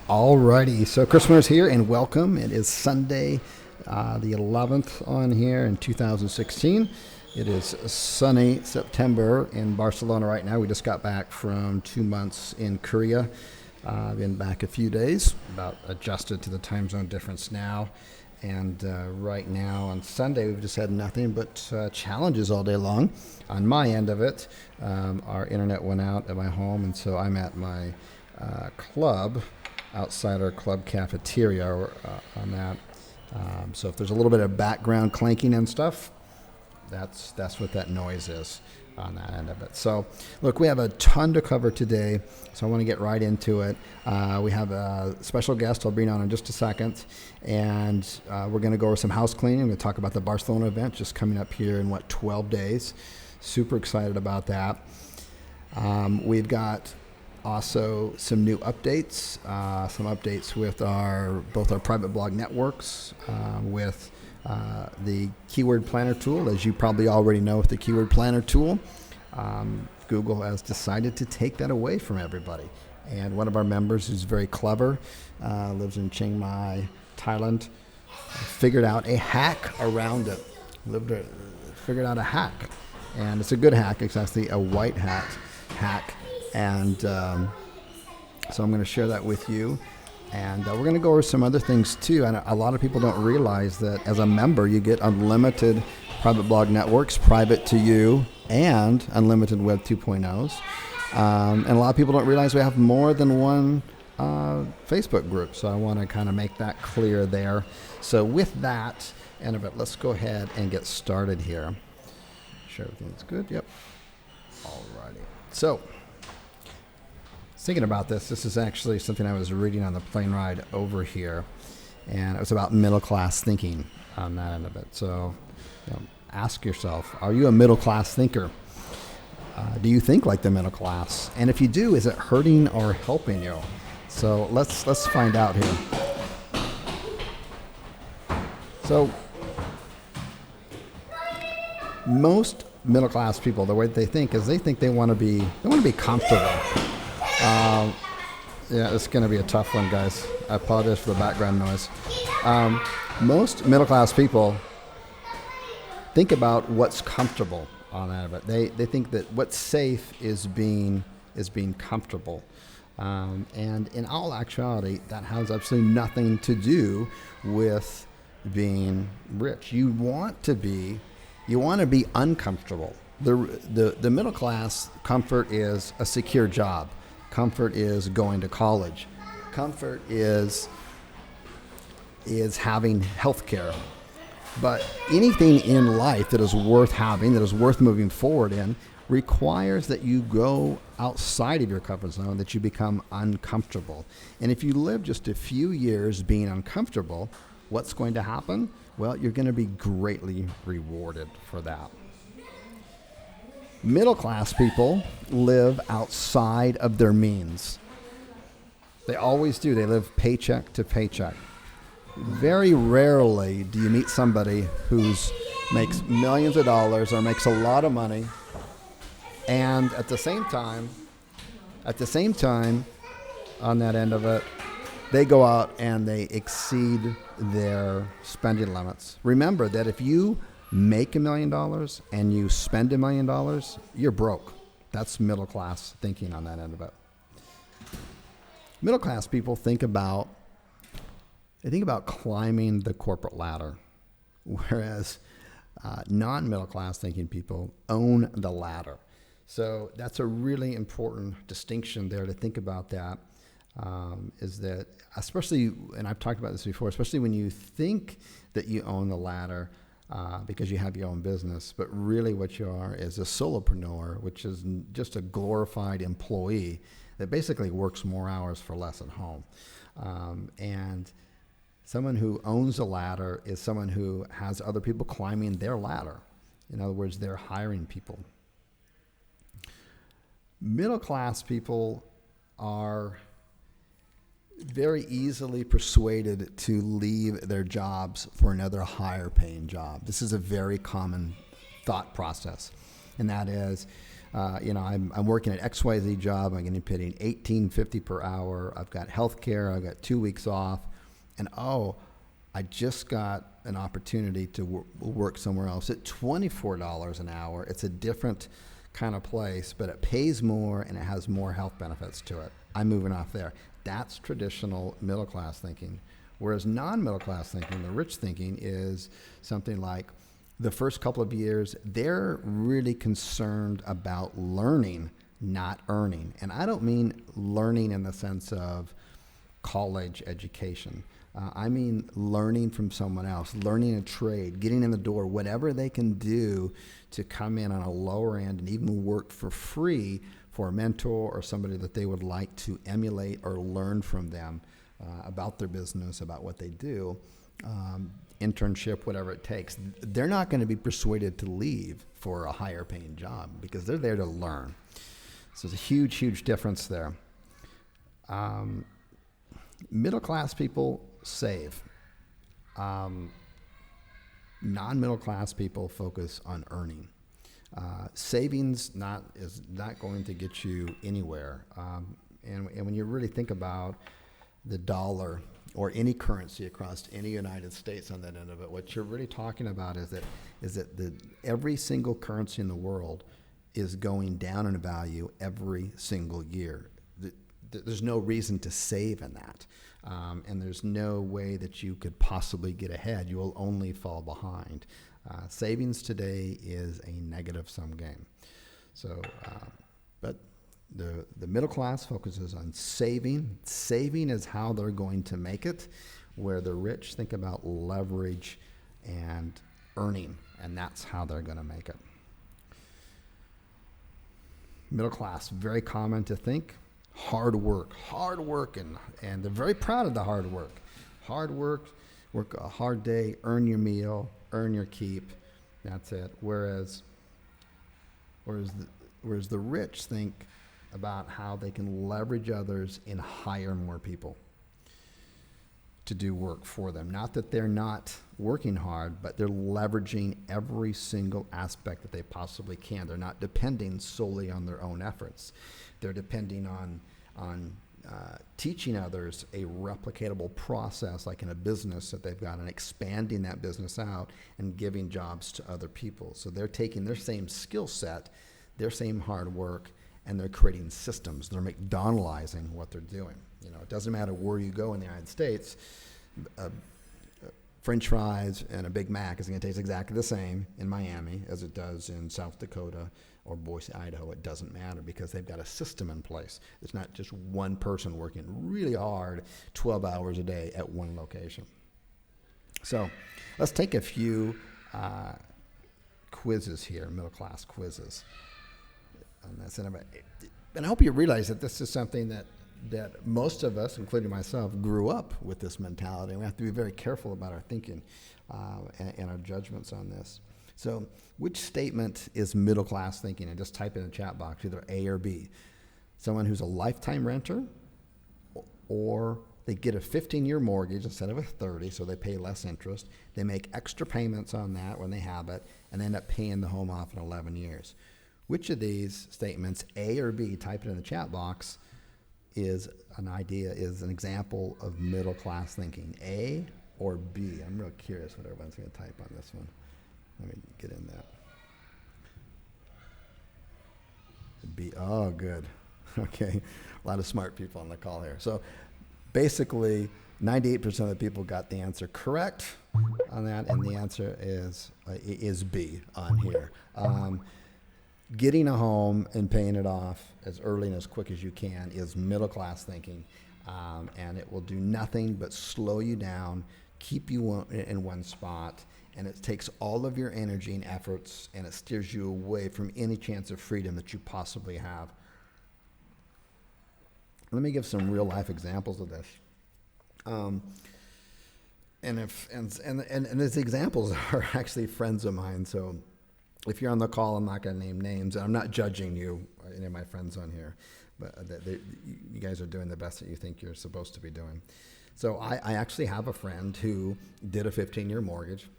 Alrighty, so Chris Moore's here and welcome. It is Sunday, the 11th on here in 2016. It is sunny September in Barcelona right now. We just got back from 2 months in Korea. Been back a few days, about adjusted to the time zone difference now. And right now on Sunday, we've just had nothing but challenges all day long. On my end of it, our internet went out at my home, and so I'm at my club outside our club cafeteria on that. So if there's a little bit of background clanking and stuff, that's what that noise is on that end of it. So look, we have a ton to cover today, so I want to get right into it. We have a special guest I'll bring on in just a second, and we're going to go over some house cleaning. We're going to talk about the Barcelona event just coming up here in 12 days. Super excited about that. We've got also some new updates, some updates with both our private blog networks, with the keyword planner tool. As you probably already know, with the keyword planner tool, Google has decided to take that away from everybody. And one of our members, who's very clever, lives in Chiang Mai, Thailand, figured out a hack around it. Figured out a hack, and it's a good hack. It's actually a white hat hack. And so I'm going to share that with you. And we're going to go over some other things too. And a lot of people don't realize that as a member, you get unlimited private blog networks, private to you, and unlimited Web 2.0s. And a lot of people don't realize we have more than one Facebook group. So I want to kind of make that clear there. So with that, Annabeth, let's go ahead and get started here. Sure everything's good. Yep. Alrighty. So, thinking about this is actually something I was reading on the plane ride over here, and it was about middle class thinking on that end of it. So, ask yourself, are you a middle class thinker? Do you think like the middle class? And if you do, is it hurting or helping you? So let's find out here. So, most middle class people, the way they think is they want to be comfortable. Yeah, it's going to be a tough one, guys. I apologize for the background noise. Most middle class people think about what's comfortable on that of it. They think that what's safe is being comfortable. And in all actuality, that has absolutely nothing to do with being rich. You want to be uncomfortable. The middle class comfort is a secure job. Comfort is going to college. Comfort is having health care. But anything in life that is worth having, that is worth moving forward in, requires that you go outside of your comfort zone, that you become uncomfortable. And if you live just a few years being uncomfortable, what's going to happen? Well, you're going to be greatly rewarded for that. Middle class people live outside of their means. They always do. They live paycheck to paycheck. Very rarely do you meet somebody who makes millions of dollars or makes a lot of money, and at the same time, on that end of it, they go out and they exceed their spending limits. Remember that if you make $1 million and you spend $1 million, you're broke. That's middle class thinking on that end of it. Middle class people think about climbing the corporate ladder, whereas non-middle class thinking people own the ladder. So that's a really important distinction there to think about. That is that, especially, and I've talked about this before, especially when you think that you own the ladder, because you have your own business, but really what you are is a solopreneur, which is just a glorified employee that basically works more hours for less at home. And someone who owns a ladder is someone who has other people climbing their ladder. In other words, they're hiring people. Middle class people are very easily persuaded to leave their jobs for another higher paying job. This is a very common thought process. And that is, I'm working at XYZ job. I'm getting paid $18.50 per hour. I've got health care. I've got 2 weeks off. And I just got an opportunity to work somewhere else at $24 an hour. It's a different kind of place, but it pays more and it has more health benefits to it. I'm moving off there. That's traditional middle class thinking. Whereas non-middle class thinking, the rich thinking, is something like the first couple of years, they're really concerned about learning, not earning. And I don't mean learning in the sense of college education. I mean learning from someone else, learning a trade, getting in the door, whatever they can do to come in on a lower end and even work for free for a mentor or somebody that they would like to emulate or learn from them about their business, about what they do, internship, whatever it takes. They're not going to be persuaded to leave for a higher paying job because they're there to learn. So there's a huge, huge difference there. Middle class people save. Non-middle class people focus on earning. Savings is not going to get you anywhere. And when you really think about the dollar or any currency across any United States on that end of it, what you're really talking about is that every single currency in the world is going down in value every single year. There's no reason to save in that. And there's no way that you could possibly get ahead. You will only fall behind. Savings today is a negative-sum game. So, but the middle class focuses on saving. Saving is how they're going to make it, where the rich think about leverage and earning, and that's how they're going to make it. Middle class, very common to think. Hard work, and they're very proud of the hard work. Hard work a hard day, earn your meal, earn your keep. That's it. Whereas the rich think about how they can leverage others and hire more people to do work for them. Not that they're not working hard, but they're leveraging every single aspect that they possibly can. They're not depending solely on their own efforts. They're depending on teaching others a replicatable process, like in a business that they've got, and expanding that business out and giving jobs to other people. So they're taking their same skill set, their same hard work, and they're creating systems. They're McDonaldizing what they're doing. It doesn't matter where you go in the United States. French fries and a Big Mac is going to taste exactly the same in Miami as it does in South Dakota or Boise, Idaho. It doesn't matter because they've got a system in place. It's not just one person working really hard 12 hours a day at one location. So let's take a few quizzes here, middle class quizzes. And I hope you realize that this is something that most of us, including myself, grew up with this mentality. We have to be very careful about our thinking and our judgments on this. So which statement is middle class thinking? And just type in the chat box, either A or B. Someone who's a lifetime renter, or they get a 15-year mortgage instead of a 30, so they pay less interest. They make extra payments on that when they have it, and they end up paying the home off in 11 years. Which of these statements, A or B, type it in the chat box, is an example of middle class thinking? A or B? I'm real curious what everyone's going to type on this one. Let me get in that. B. Oh, good. Okay. A lot of smart people on the call here. So basically, 98% of the people got the answer correct on that, and the answer is B on here. Getting a home and paying it off as early and as quick as you can is middle class thinking, and it will do nothing but slow you down, keep you in one spot, and it takes all of your energy and efforts, and it steers you away from any chance of freedom that you possibly have. Let me give some real life examples of this. And these examples are actually friends of mine. So if you're on the call, I'm not going to name names. I'm not judging you, any of my friends on here, but you guys are doing the best that you think you're supposed to be doing. So I actually have a friend who did a 15-year mortgage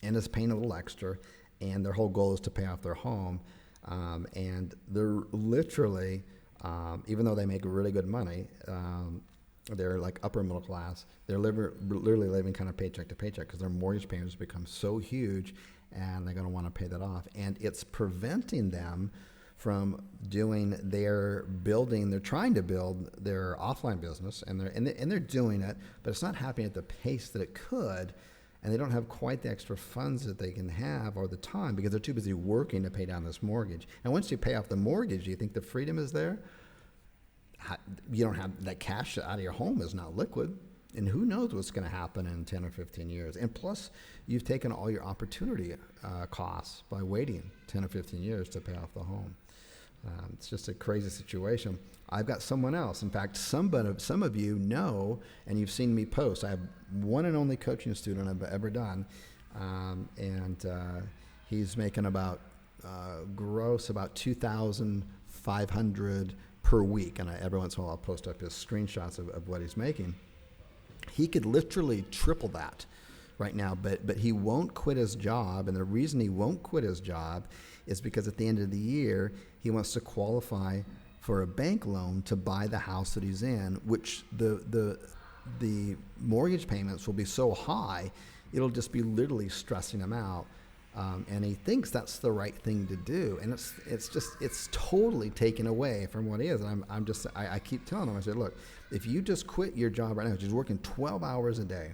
and is paying a little extra, and their whole goal is to pay off their home. And they're literally, even though they make really good money, they're like upper middle class. They're literally living kind of paycheck to paycheck because their mortgage payments become so huge, and they're going to want to pay that off. And it's preventing them from doing their building. They're trying to build their offline business, and they're doing it, but it's not happening at the pace that it could. And they don't have quite the extra funds that they can have or the time because they're too busy working to pay down this mortgage. And once you pay off the mortgage, do you think the freedom is there? You don't have that cash out of your home is not liquid. And who knows what's going to happen in 10 or 15 years. And plus, you've taken all your opportunity costs by waiting 10 or 15 years to pay off the home. It's just a crazy situation. I've got someone else. In fact, some of you know, and you've seen me post. I have one and only coaching student I've ever done, and he's making about gross about $2,500 per week. And every once in a while, I'll post up his screenshots of what he's making. He could literally triple that right now, but he won't quit his job, and the reason he won't quit his job is because at the end of the year he wants to qualify for a bank loan to buy the house that he's in, which the mortgage payments will be so high it'll just be literally stressing him out, and he thinks that's the right thing to do, and it's totally taken away from what he is. And I keep telling him, I said, look, if you just quit your job right now, just working 12 hours a day.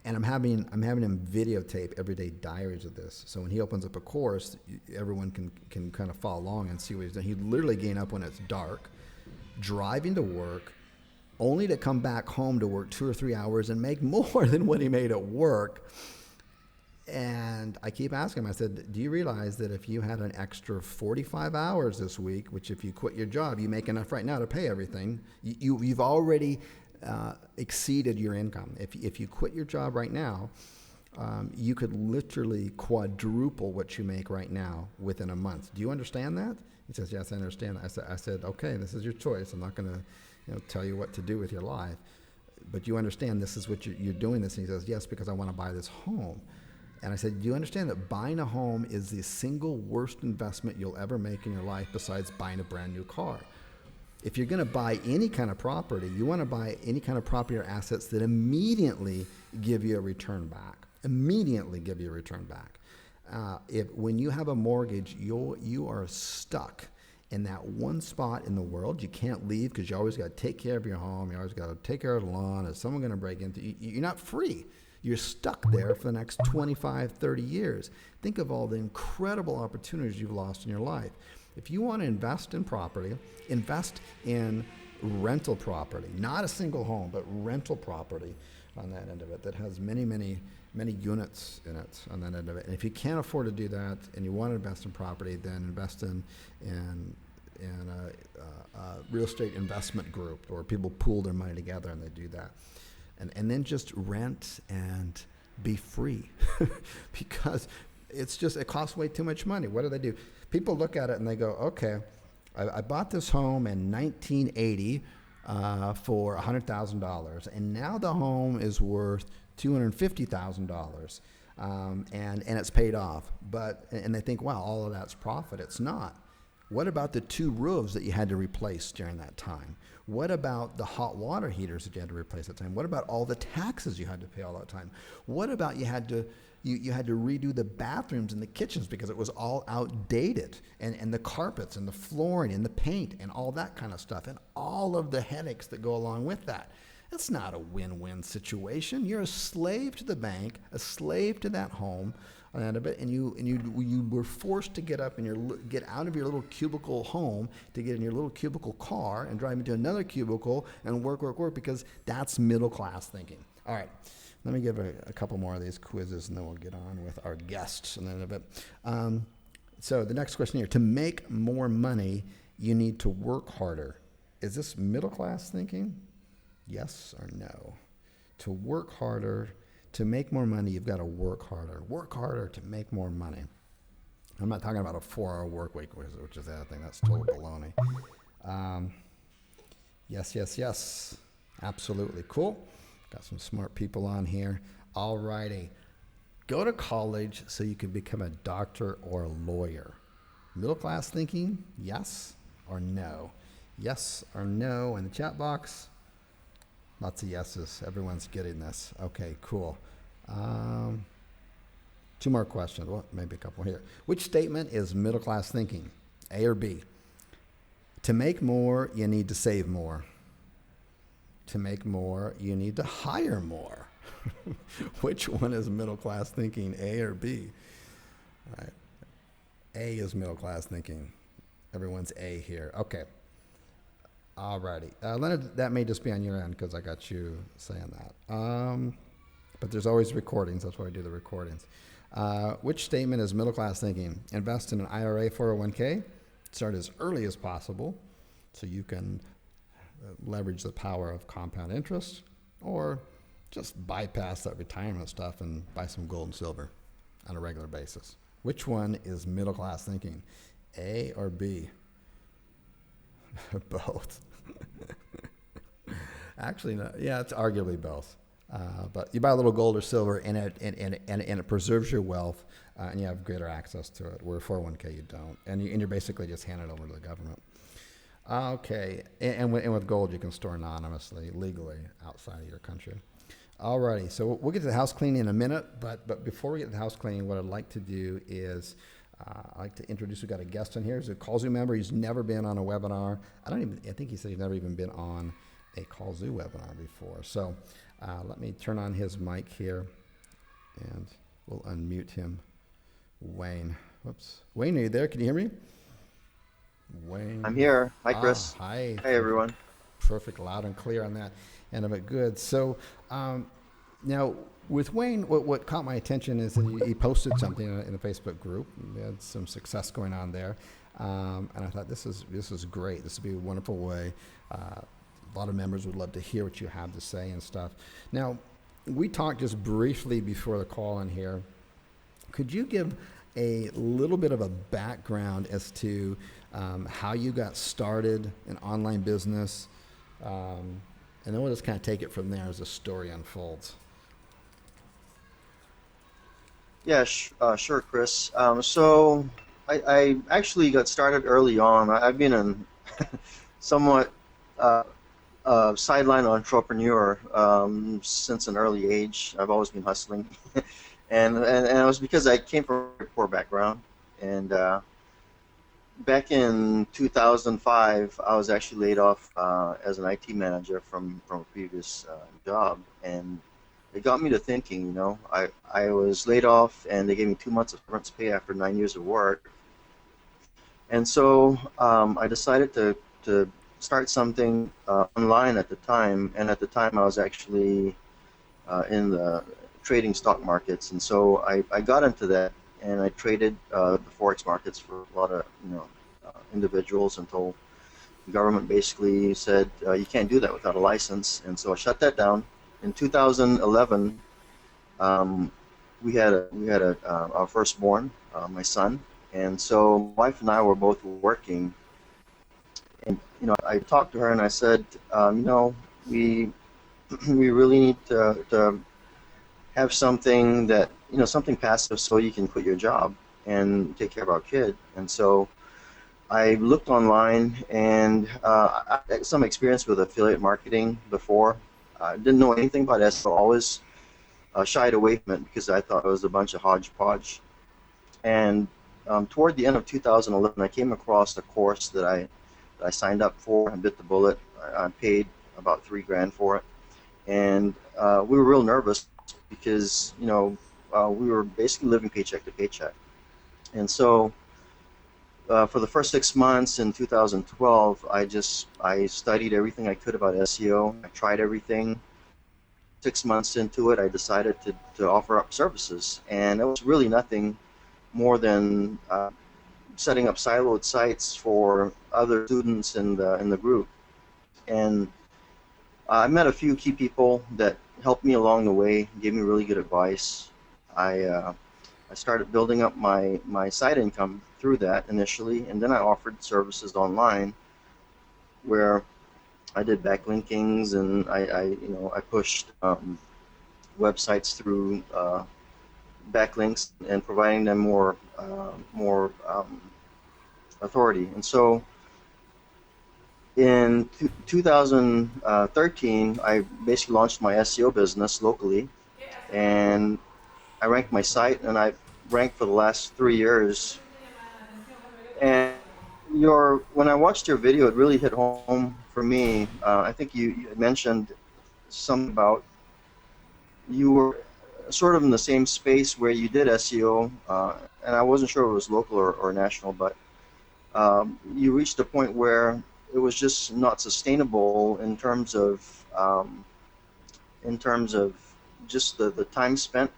And I'm having him videotape everyday diaries of this. So when he opens up a course, everyone can kind of follow along and see what he's doing. He'd literally gain up when it's dark, driving to work, only to come back home to work 2 or 3 hours and make more than what he made at work. And I keep asking him, I said, do you realize that if you had an extra 45 hours this week, which if you quit your job, you make enough right now to pay everything, you've already exceeded your income. If you quit your job right now, you could literally quadruple what you make right now within a month. Do you understand that? He says, yes, I understand that. I said, okay, this is your choice. I'm not going to tell you what to do with your life, but you understand this is what you're doing this. And he says, yes, because I want to buy this home. And I said, do you understand that buying a home is the single worst investment you'll ever make in your life besides buying a brand new car? If you're going to buy any kind of property, you want to buy any kind of property or assets that immediately give you a return back. Immediately give you a return back. When you have a mortgage, you are stuck in that one spot in the world. You can't leave because you always got to take care of your home. You always got to take care of the lawn. Is someone going to break into you? You're not free. You're stuck there for the next 25, 30 years. Think of all the incredible opportunities you've lost in your life. If you want to invest in property, invest in rental property, not a single home, but rental property on that end of it that has many, many, many units in it on that end of it. And if you can't afford to do that and you want to invest in property, then invest in a real estate investment group where people pool their money together and they do that. And then just rent and be free because it costs way too much money. What do? People look at it and they go, okay, I bought this home in 1980 for $100,000, and now the home is worth $250,000, and it's paid off. And they think, wow, all of that's profit. It's not. What about the 2 roofs that you had to replace during that time? What about the hot water heaters that you had to replace at that time? What about all the taxes you had to pay all that time? What about you had to redo the bathrooms and the kitchens because it was all outdated, and the carpets and the flooring and the paint and all that kind of stuff, and all of the headaches that go along with that? It's not a win-win situation. You're a slave to the bank, a slave to that home, and you were forced to get up and get out of your little cubicle home to get in your little cubicle car and drive into another cubicle and work because that's middle class thinking. All right, let me give a couple more of these quizzes and then we'll get on with our guests in a bit. So the next question here: to make more money, you need to work harder. Is this middle class thinking? Yes or no? To work harder, to make more money, you've got to work harder. Work harder to make more money. I'm not talking about a 4-hour work week, which is the other thing. That's total baloney. Yes. Absolutely. Cool. Got some smart people on here. All righty. Go to college so you can become a doctor or a lawyer. Middle class thinking, yes or no? Yes or no in the chat box. Lots of yeses. Everyone's getting this. Okay, cool. Um, Two more questions. Well, maybe a couple here. Which statement is middle class thinking? A or B? To make more, you need to save more. To make more, you need to hire more. Which one is middle class thinking, A or B? All right. A is middle class thinking. Everyone's A here. Okay. Alrighty. Leonard, that may just be on your end because I got you saying that. But there's always recordings. That's why I do the recordings. Which statement is middle class thinking? Invest in an IRA 401k. Start as early as possible so you can leverage the power of compound interest, or just bypass that retirement stuff and buy some gold and silver on a regular basis. Which one is middle class thinking? A or B? Both. Actually, no. Yeah, it's arguably both. But you buy a little gold or silver, and it preserves your wealth, and you have greater access to it. Where 401k you don't, and you're basically just handing it over to the government. Okay, and with gold you can store anonymously, legally, outside of your country. Alrighty, so we'll get to the house cleaning in a minute, but before we get to the house cleaning, what I'd like to do is I'd like to introduce, we've got a guest in here. He's a Kallzu member. He's never been on a webinar. I think he said he's never even been on a Kallzu webinar before. So let me turn on his mic here, and we'll unmute him. Wayne. Whoops. Wayne, are you there? Can you hear me? Wayne. I'm here. Hi, Chris. Hi. Hey, everyone. Perfect. Loud and clear on that end of it. Good. So now with Wayne, what caught my attention is that he posted something in a Facebook group. He had some success going on there. And I thought this is great. This would be a wonderful way. A lot of members would love to hear what you have to say and stuff. Now, we talked just briefly before the call in here. Could you give a little bit of a background as to how you got started in online business, and then we'll just kind of take it from there as the story unfolds. Yeah, sure, Chris. So I actually got started early on. I've been a somewhat sideline entrepreneur since an early age. I've always been hustling, and it was because I came from a poor background. And back in 2005, I was actually laid off as an IT manager from a previous job, and it got me to thinking. I was laid off, and they gave me 2 months of severance pay after 9 years of work, and so I decided to start something online at the time. And at the time, I was actually in the trading stock markets, and so I got into that, and I traded the forex markets for a lot of individuals until the government basically said you can't do that without a license, and so I shut that down. In 2011, we had our firstborn, my son, and so my wife and I were both working. And I talked to her and I said, we really need to have something that something passive so you can quit your job and take care of our kid. And so I looked online, and I had some experience with affiliate marketing before. I didn't know anything about it, so I always shied away from it because I thought it was a bunch of hodgepodge. And toward the end of 2011, I came across a course that I signed up for and bit the bullet. I paid about $3,000 for it, and we were real nervous because we were basically living paycheck to paycheck. And so for the first 6 months in 2012, I studied everything I could about SEO. I tried everything. 6 months into it, I decided to offer up services, and it was really nothing more than setting up siloed sites for other students in the group. And I met a few key people that helped me along the way, gave me really good advice. I started building up my side income through that initially, and then I offered services online where I did backlinkings, and I pushed websites through backlinks and providing them more authority. And so in 2013, I basically launched my SEO business locally, and I ranked my site, and I ranked for the last 3 years. And when I watched your video, it really hit home for me. I think you had mentioned something about you were sort of in the same space where you did SEO, and I wasn't sure if it was local or national, but you reached a point where it was just not sustainable in terms of just the time spent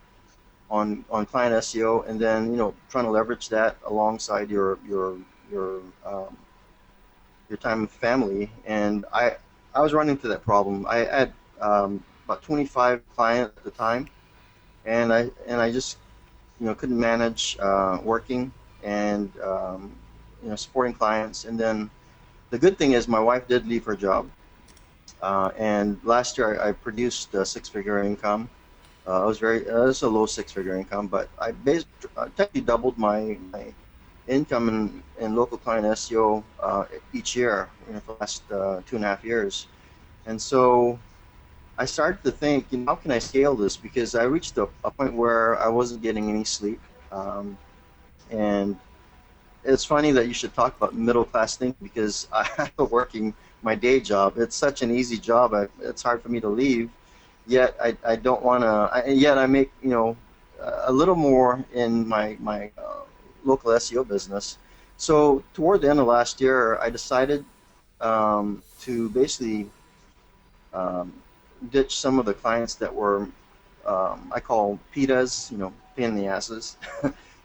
on client SEO, and then trying to leverage that alongside your your time with family. And I was running into that problem. I had about 25 clients at the time, and I just couldn't manage working and supporting clients. And then the good thing is my wife did leave her job, and last year I produced a six-figure income. I was it's a low six-figure income, but I technically doubled my income in local client SEO each year for the last 2.5 years. And so I started to think, how can I scale this? Because I reached a point where I wasn't getting any sleep. And it's funny that you should talk about middle class thinking, because I'm working my day job. It's such an easy job. It's hard for me to leave. Yet I don't want to. Yet I make a little more in my local SEO business. So toward the end of last year, I decided to basically um, ditch some of the clients that were I call PITAs, pain in the asses.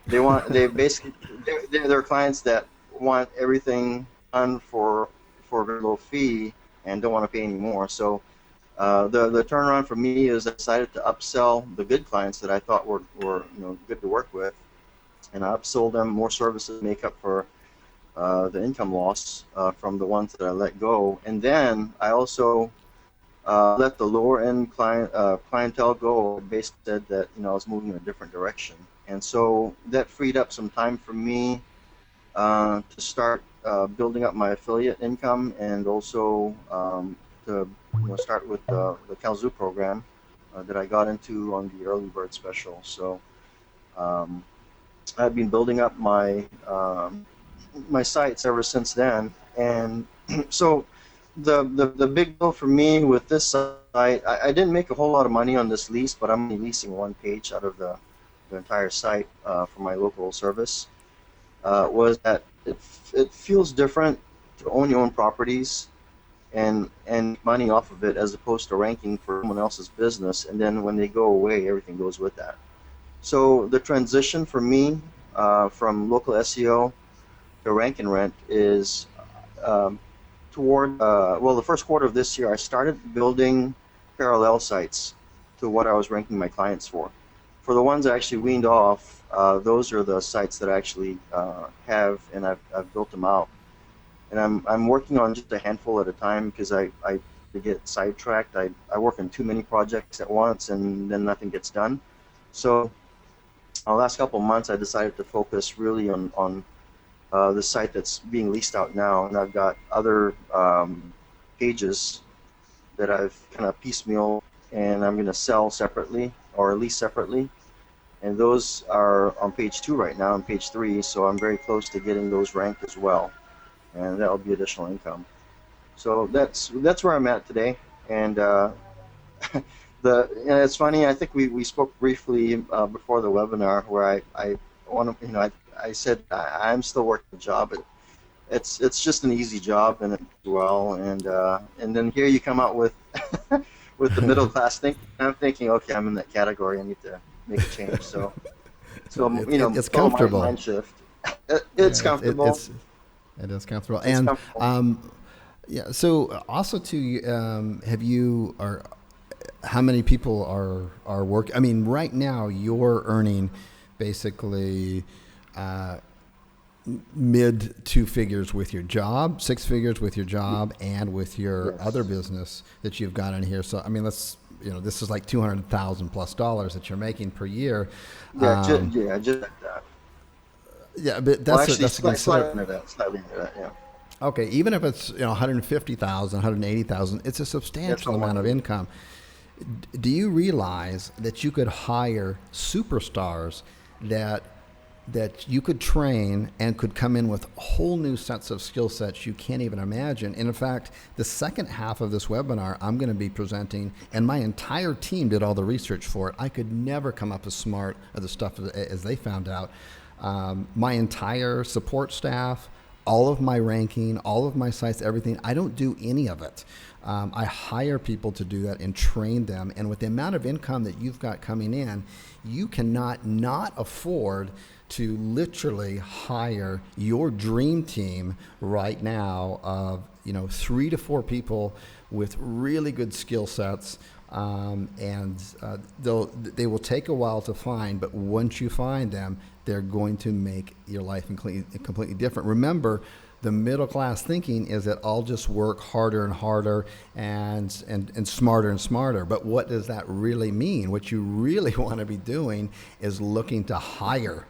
They basically they're clients that want everything done for a very low fee and don't want to pay any more. So the turnaround for me is I decided to upsell the good clients that I thought were good to work with, and I upsold them more services to make up for the income loss from the ones that I let go. And then I also let the lower end clientele go. I basically said that I was moving in a different direction, and so that freed up some time for me to start building up my affiliate income, and also to start with the Kallzu program that I got into on the early bird special. So um, I've been building up my sites ever since then. And so the big deal for me with this site, I didn't make a whole lot of money on this lease, but I'm only leasing one page out of the entire site for my local service. Was that it feels different to own your own properties and money off of it, as opposed to ranking for someone else's business, and then when they go away, everything goes with that. So the transition for me from local SEO to rank and rent is um, toward well, the first quarter of this year, I started building parallel sites to what I was ranking my clients for. For the ones I actually weaned off, those are the sites that I actually have, and I've built them out. And I'm working on just a handful at a time, because I get sidetracked. I work on too many projects at once, and then nothing gets done. So the last couple of months, I decided to focus really on the site that's being leased out now, and I've got other pages that I've kind of piecemeal, and I'm going to sell separately or lease separately. And those are on page 2 right now, and page 3. So I'm very close to getting those ranked as well, and that'll be additional income. So that's where I'm at today. And it's funny. I think we spoke briefly before the webinar, where I want to I said I'm still working the job. It's just an easy job, and it well. And then here you come out with with the middle class thing. I'm thinking, okay, I'm in that category. I need to make a change. So It's follow my comfortable. mind shift. Yeah, It's comfortable. it is comfortable. It's And comfortable. yeah, so also too, have you or how many people are working? I mean, right now you're earning basically mid two figures with your job, six figures with your job, and with your other Yes. business that you've got in here. So I mean, this is like $200,000 plus that you're making per year. Yeah. Um, Yeah. Just like that. Yeah, but Well, that's actually, that's to consider. slightly under that, yeah. Okay, even if it's 150,000, 180,000, it's a That's substantial about amount of 180. income. Do you realize that you could hire superstars that you could train and could come in with whole new sets of skill sets you can't even imagine? And in fact, the second half of this webinar, I'm going to be presenting, and my entire team did all the research for it. I could never come up as smart as the stuff as they found out. My entire support staff, all of my ranking, all of my sites, everything. I don't do any of it. I hire people to do that and train them. And with the amount of income that you've got coming in, you cannot not afford to literally hire your dream team right now of 3 to 4 people with really good skill sets. And they will take a while to find, but once you find them, they're going to make your life completely different. Remember, the middle class thinking is that I'll just work harder and harder and smarter and smarter. But what does that really mean? What you really want to be doing is looking to hire.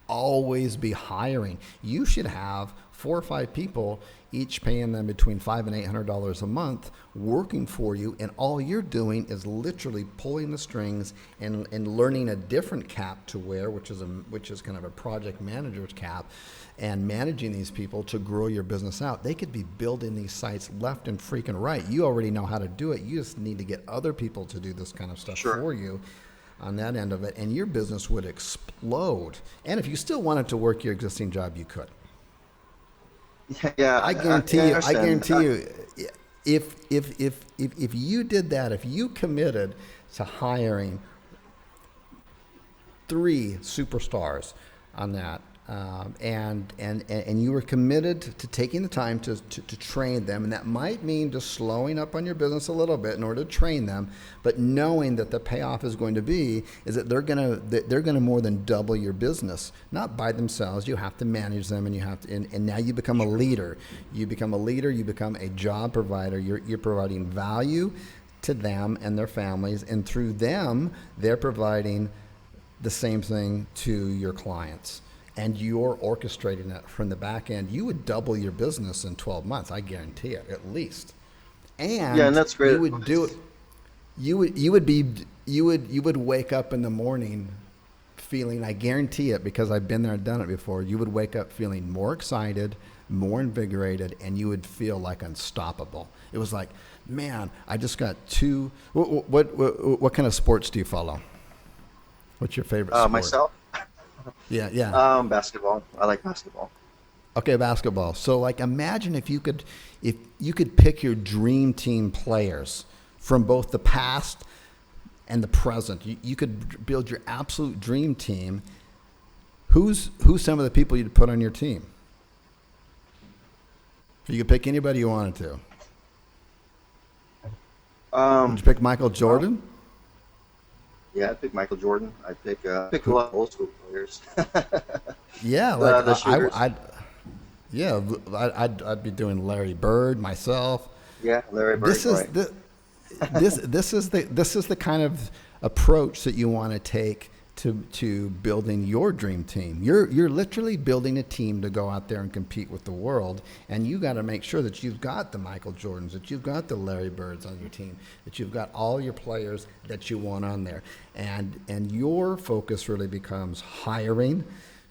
Always be hiring. You should have 4 or 5 people, each paying them between $500 and $800 a month, working for you, and all you're doing is literally pulling the strings and learning a different cap to wear, which is kind of a project manager's cap, and managing these people to grow your business out. They could be building these sites left and freaking right. You already know how to do it. You just need to get other people to do this kind of stuff Sure. for you on that end of it, and your business would explode. And if you still wanted to work your existing job, you could. Yeah, I guarantee yeah, I you. I understand. guarantee you. If you did that, if you committed to hiring 3 superstars on that, and you were committed to taking the time to train them, and that might mean just slowing up on your business a little bit in order to train them, but knowing that the payoff is going to be is that they're gonna more than double your business, not by themselves. You have to manage them, and you have to, and now you become a leader. You become a leader. You become a job provider. You're providing value to them and their families, and through them, they're providing the same thing to your clients. And you're orchestrating that from the back end. You would double your business in 12 months, I guarantee it, at least. Yeah, and And that's great you would do it. advice. You would wake up in the morning feeling, I guarantee it because I've been there and done it before. You would wake up feeling more excited, more invigorated, and you would feel like unstoppable. It was like, man, I just got two. What kind of sports do you follow? What's your favorite sport? Myself, Yeah. basketball. I like basketball. Okay, basketball. So like imagine if you could pick your dream team players from both the past and the present. You could build your absolute dream team. Who's some of the people you'd put on your team? You could pick anybody you wanted to. Would you Um, pick Michael well, Jordan? yeah, I pick Michael Jordan. I pick a lot of old school players. Yeah, like The shooters. yeah, I'd be doing Larry Bird myself. Yeah, Larry Bird, This is right? the this is the kind of approach that you want to take to building your dream team. You're literally building a team to go out there and compete with the world, and you got to make sure that you've got the Michael Jordans, that you've got the Larry Birds on your team, that you've got all your players that you want on there, and your focus really becomes hiring,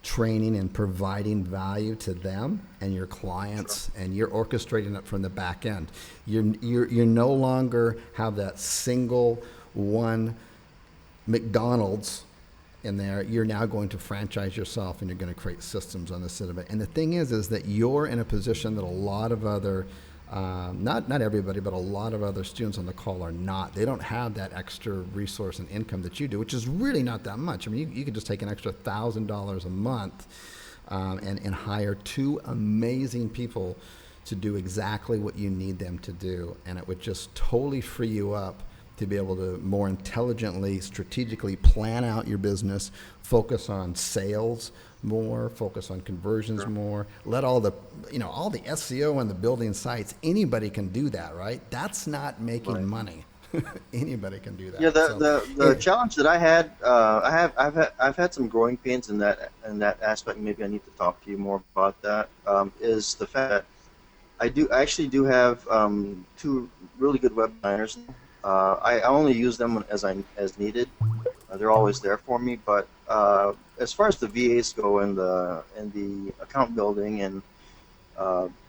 training, and providing value to them and your Sure. clients, and you're orchestrating it from the back end. You're no longer have that single one McDonald's in there. You're now going to franchise yourself, and you're going to create systems on the side of it. And the thing is that you're in a position that a lot of other, not everybody, but a lot of other students on the call are not. They don't have that extra resource and income that you do, which is really not that much. I mean, you could just take an extra $1,000 a month and hire 2 amazing people to do exactly what you need them to do, and it would just totally free you up to be able to more intelligently, strategically plan out your business, focus on sales more, focus on conversions Sure. more, let all the SEO and the building sites, anybody can do that, right? That's not making Right. money. Anybody can do Yeah, that. So, the it, challenge that I had, I've had some growing pains in that aspect. Maybe I need to talk to you more about that. Is the fact that I actually do have two really good web designers. I only use them as needed. They're always there for me. But as far as the VAs go and the account building and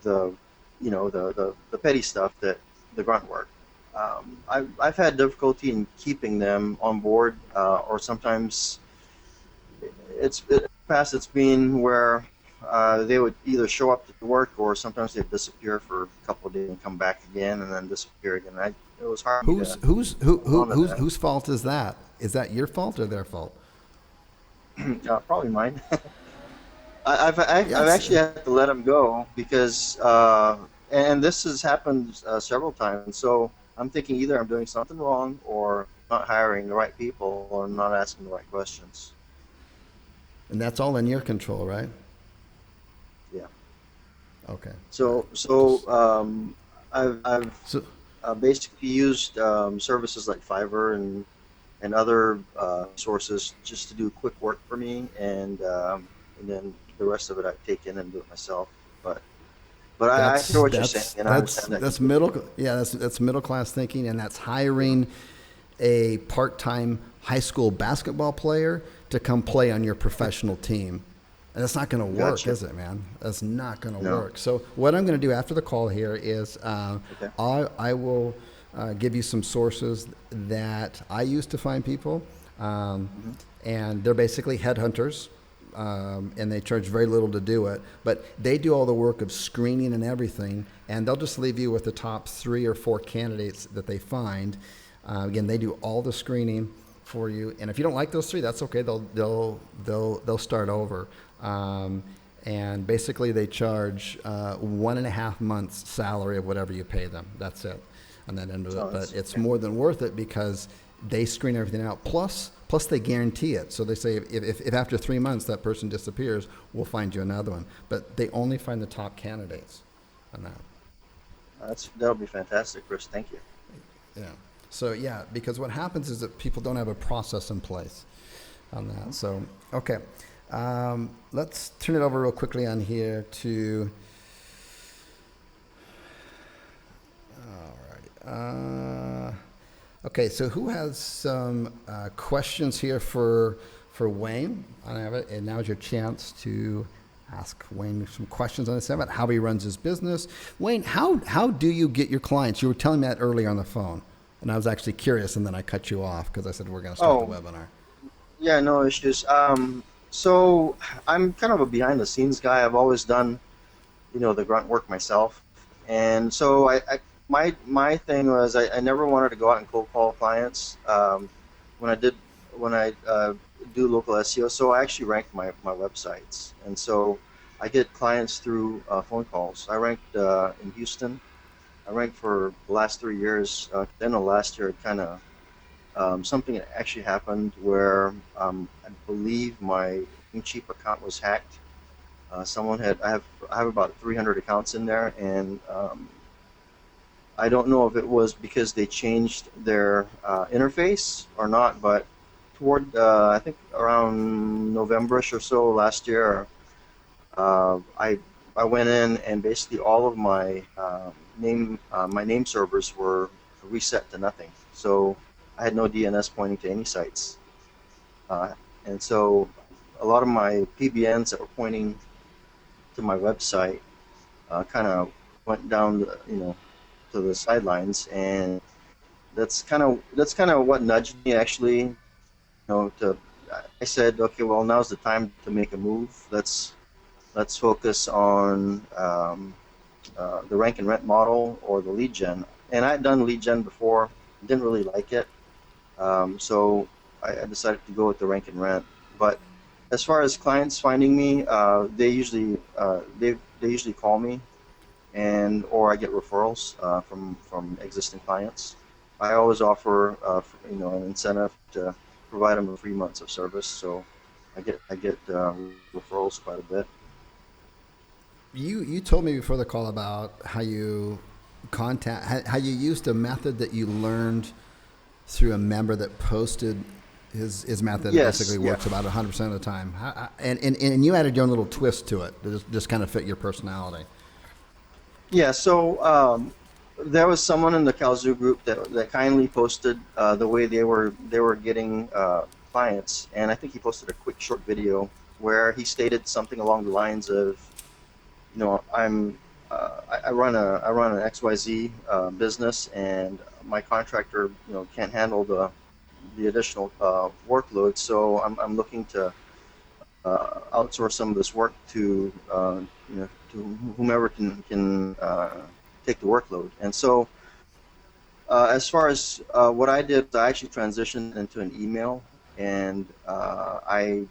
the the petty stuff that the grunt work. I've had difficulty in keeping them on board, or sometimes in the past it's been where they would either show up to work or sometimes they'd disappear for a couple of days and come back again and then disappear again. It was hard for me to hold on to whose fault is that? Is that your fault or their fault? that. Probably mine. I've Yes. actually had to let him go because and this has happened several times. So I'm thinking either I'm doing something wrong or not hiring the right people or not asking the right questions. And that's all in your control, right? Yeah. Okay. All right. So so Just um, I've so basically used services like Fiverr and other sources just to do quick work for me, and then the rest of it I take in and do it myself. But I hear what you're saying, and I understand that that's completely. middle. Yeah, that's middle class thinking, and that's hiring a part time high school basketball player to come play on your professional team. And that's not going to work, Gotcha. is it, man? That's not going to No. work. So what I'm going to do after the call here is Okay. I will give you some sources that I use to find people, um, Hmm. and they're basically headhunters, and they charge very little to do it. But they do all the work of screening and everything, and they'll just leave you with the top 3 or 4 candidates that they find. Again, they do all the screening for you, and if you don't like those 3, that's okay. They'll start over. And basically, they charge 1.5 months' salary of whatever you pay them. That's it, on that end of it. Oh, But that's it's okay. more than worth it because they screen everything out. Plus they guarantee it. So they say if after 3 months that person disappears, we'll find you another one. But they only find the top candidates on that. That'll be fantastic, Chris. Thank you. Yeah. So yeah, because what happens is that people don't have a process in place on that. Mhm. So okay, let's turn it over real quickly on here to. Alrighty. Okay, so who has some questions here for Wayne? I have it, and now's your chance to ask Wayne some questions on this about how he runs his business. Wayne, how do you get your clients? You were telling me that earlier on the phone, and I was actually curious, and then I cut you off because I said we're going to start the Oh, webinar. yeah, no issues. So I'm kind of a behind the scenes guy. I've always done, the grunt work myself. And so my thing was I never wanted to go out and cold call clients when I did when I do local SEO. So I actually ranked my websites, and so I get clients through phone calls. I ranked in Houston. I ranked for the last 3 years. Then the last year, it kind of something actually happened where I believe my cheap account was hacked. Someone had I have about 300 accounts in there, and I don't know if it was because they changed their interface or not, but toward I think around Novemberish or so last year, uh, I I went in and basically all of my name servers were reset to nothing. So I had no DNS pointing to any sites, uh, and so a lot of my PBNs that were pointing to my website kind of went down, to the sidelines, and that's kind of what nudged me actually. To I said, okay, well now's the time to make a move. Let's focus on the rank and rent model or the lead gen. And I'd done lead gen before, didn't really like it, so I decided to go with the rank and rent. But as far as clients finding me, they usually call me, and or I get referrals from existing clients. I always offer an incentive to provide them with 3 months of service, so I get referrals quite a bit. You told me before the call about how you contact how you used a method that you learned through a member that posted his method. It Yes, basically yeah. works about 100% of the time. And you added your own little twist to it to just kind of fit your personality. Yeah, so there was someone in the Kallzu group that kindly posted the way they were getting clients, and I think he posted a quick short video where he stated something along the lines of, I run an XYZ business, and my contractor can't handle the additional workload, so I'm looking to outsource some of this work to whomever can take the workload. And so, as far as what I did, I actually transitioned into an email, and I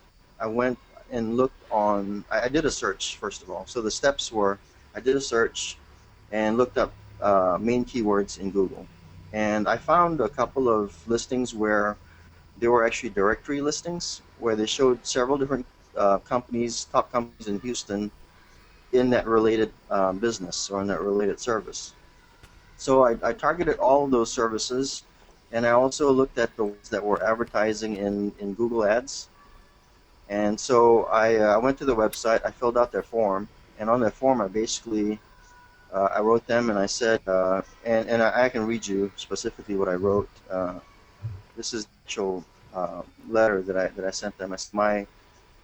went and looked on. I did a search first of all. So the steps were: I did a search and looked up main keywords in Google, and I found a couple of listings where they were actually directory listings where they showed several different companies, top companies in Houston in that related business or in that related service. So I targeted all of those services, and I also looked at the ones that were advertising in Google Ads. And so I went to the website, I filled out their form, and on that form I basically I wrote them and I said, and I can read you specifically what I wrote. This is the actual letter that I sent them. I said,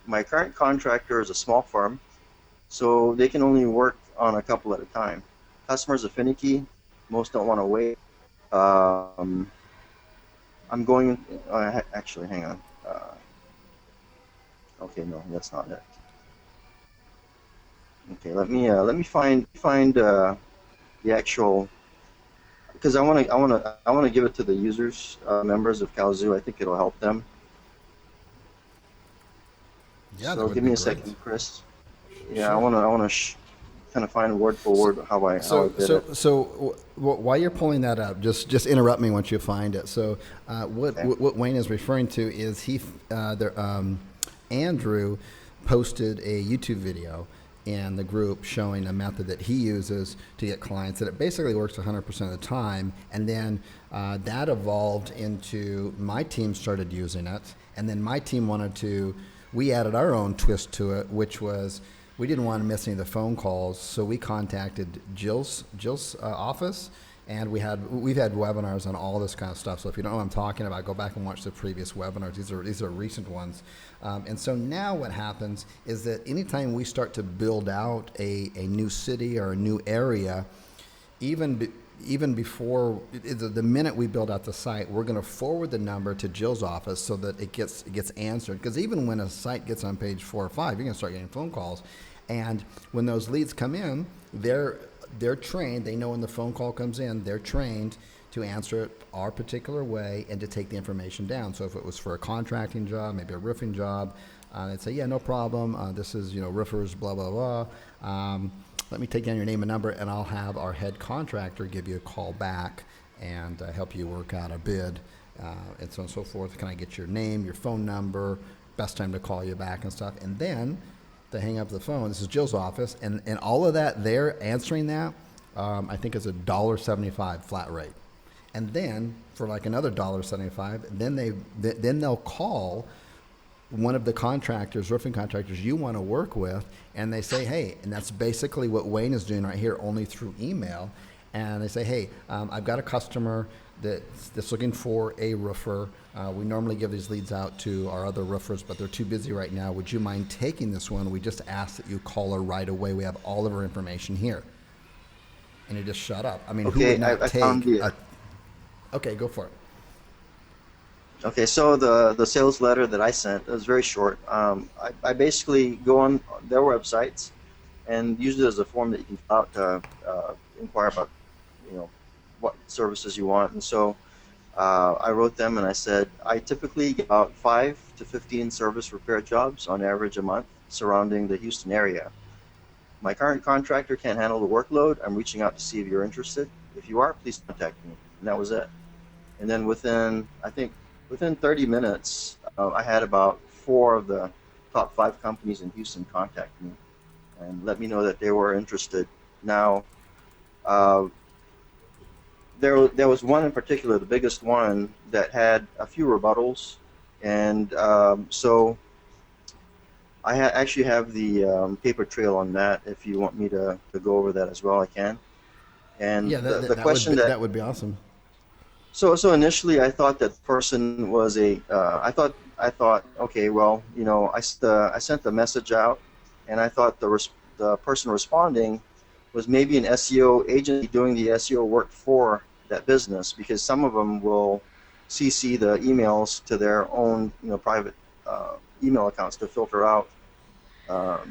my current contractor is a small firm, so they can only work on a couple at a time. Customers are finicky. Most don't want to wait. Um, I'm going. Actually, hang on. Okay, no, that's not it. Okay, let me find the actual, because I want to give it to the users, members of Kallzu. I think it'll help them. Yeah, that So would give be me a great. second, Chris. Yeah, I Sure. want to I want to kind of find word for So, word how I so, did it. so, so while you're pulling that up, just interrupt me once you find it. So, Okay. what Wayne is referring to is Andrew posted a YouTube video in the group showing a method that he uses to get clients, that it basically works 100% of the time. And then that evolved into my team started using it, and then my team wanted to. We added our own twist to it, which was we didn't want to miss any of the phone calls, so we contacted Jill's office, and we've had webinars on all this kind of stuff. So if you don't know what I'm talking about, go back and watch the previous webinars. These are recent ones, and so now what happens is that anytime we start to build out a new city or a new area, even be, even before the minute we build out the site, we're going to forward the number to Jill's office so that it gets answered. Because even when a site gets on page 4 or 5, you're going to start getting phone calls, and when those leads come in, they're trained. They know when the phone call comes in, they're trained to answer it our particular way and to take the information down. So if it was for a contracting job, maybe a roofing job, they'd say, yeah, no problem. This is roofers, blah blah blah. Let me take down your name and number, and I'll have our head contractor give you a call back and help you work out a bid, and so on and so forth. Can I get your name, your phone number, best time to call you back and stuff? And then to hang up the phone, this is Jill's office, and all of that, they're answering that, I think is $1.75 flat rate. And then for like another $1.75, then they'll call one of the contractors, roofing contractors you want to work with, and they say, hey, and that's basically what Wayne is doing right here, only through email. And they say, hey, I've got a customer that's looking for a roofer. We normally give these leads out to our other roofers, but they're too busy right now. Would you mind taking this one? We just ask that you call her right away. We have all of her information here. And you just shut up. I mean, who would Okay, not I found take the a... Okay, go for it. Okay, so the sales letter that I sent was very short. I basically go on their websites and use it as a form that you can fill out to inquire about, you know, what services you want. And so I wrote them and I said, I typically get about 5 to 15 service repair jobs on average a month surrounding the Houston area. My current contractor can't handle the workload. I'm reaching out to see if you're interested. If you are, please contact me. And that was it. And then within 30 minutes, I had about 4 of the top 5 companies in Houston contact me and let me know that they were interested. Now, uh, there was one in particular, the biggest one, that had a few rebuttals, and so actually have the paper trail on that. If you want me to go over that as well, I can. And Yeah, the question that that would be awesome. so initially I thought that person was a I thought okay, well, I sent the message out, and I thought the person responding was maybe an SEO agency doing the SEO work for that business, because some of them will CC the emails to their own private email accounts to filter out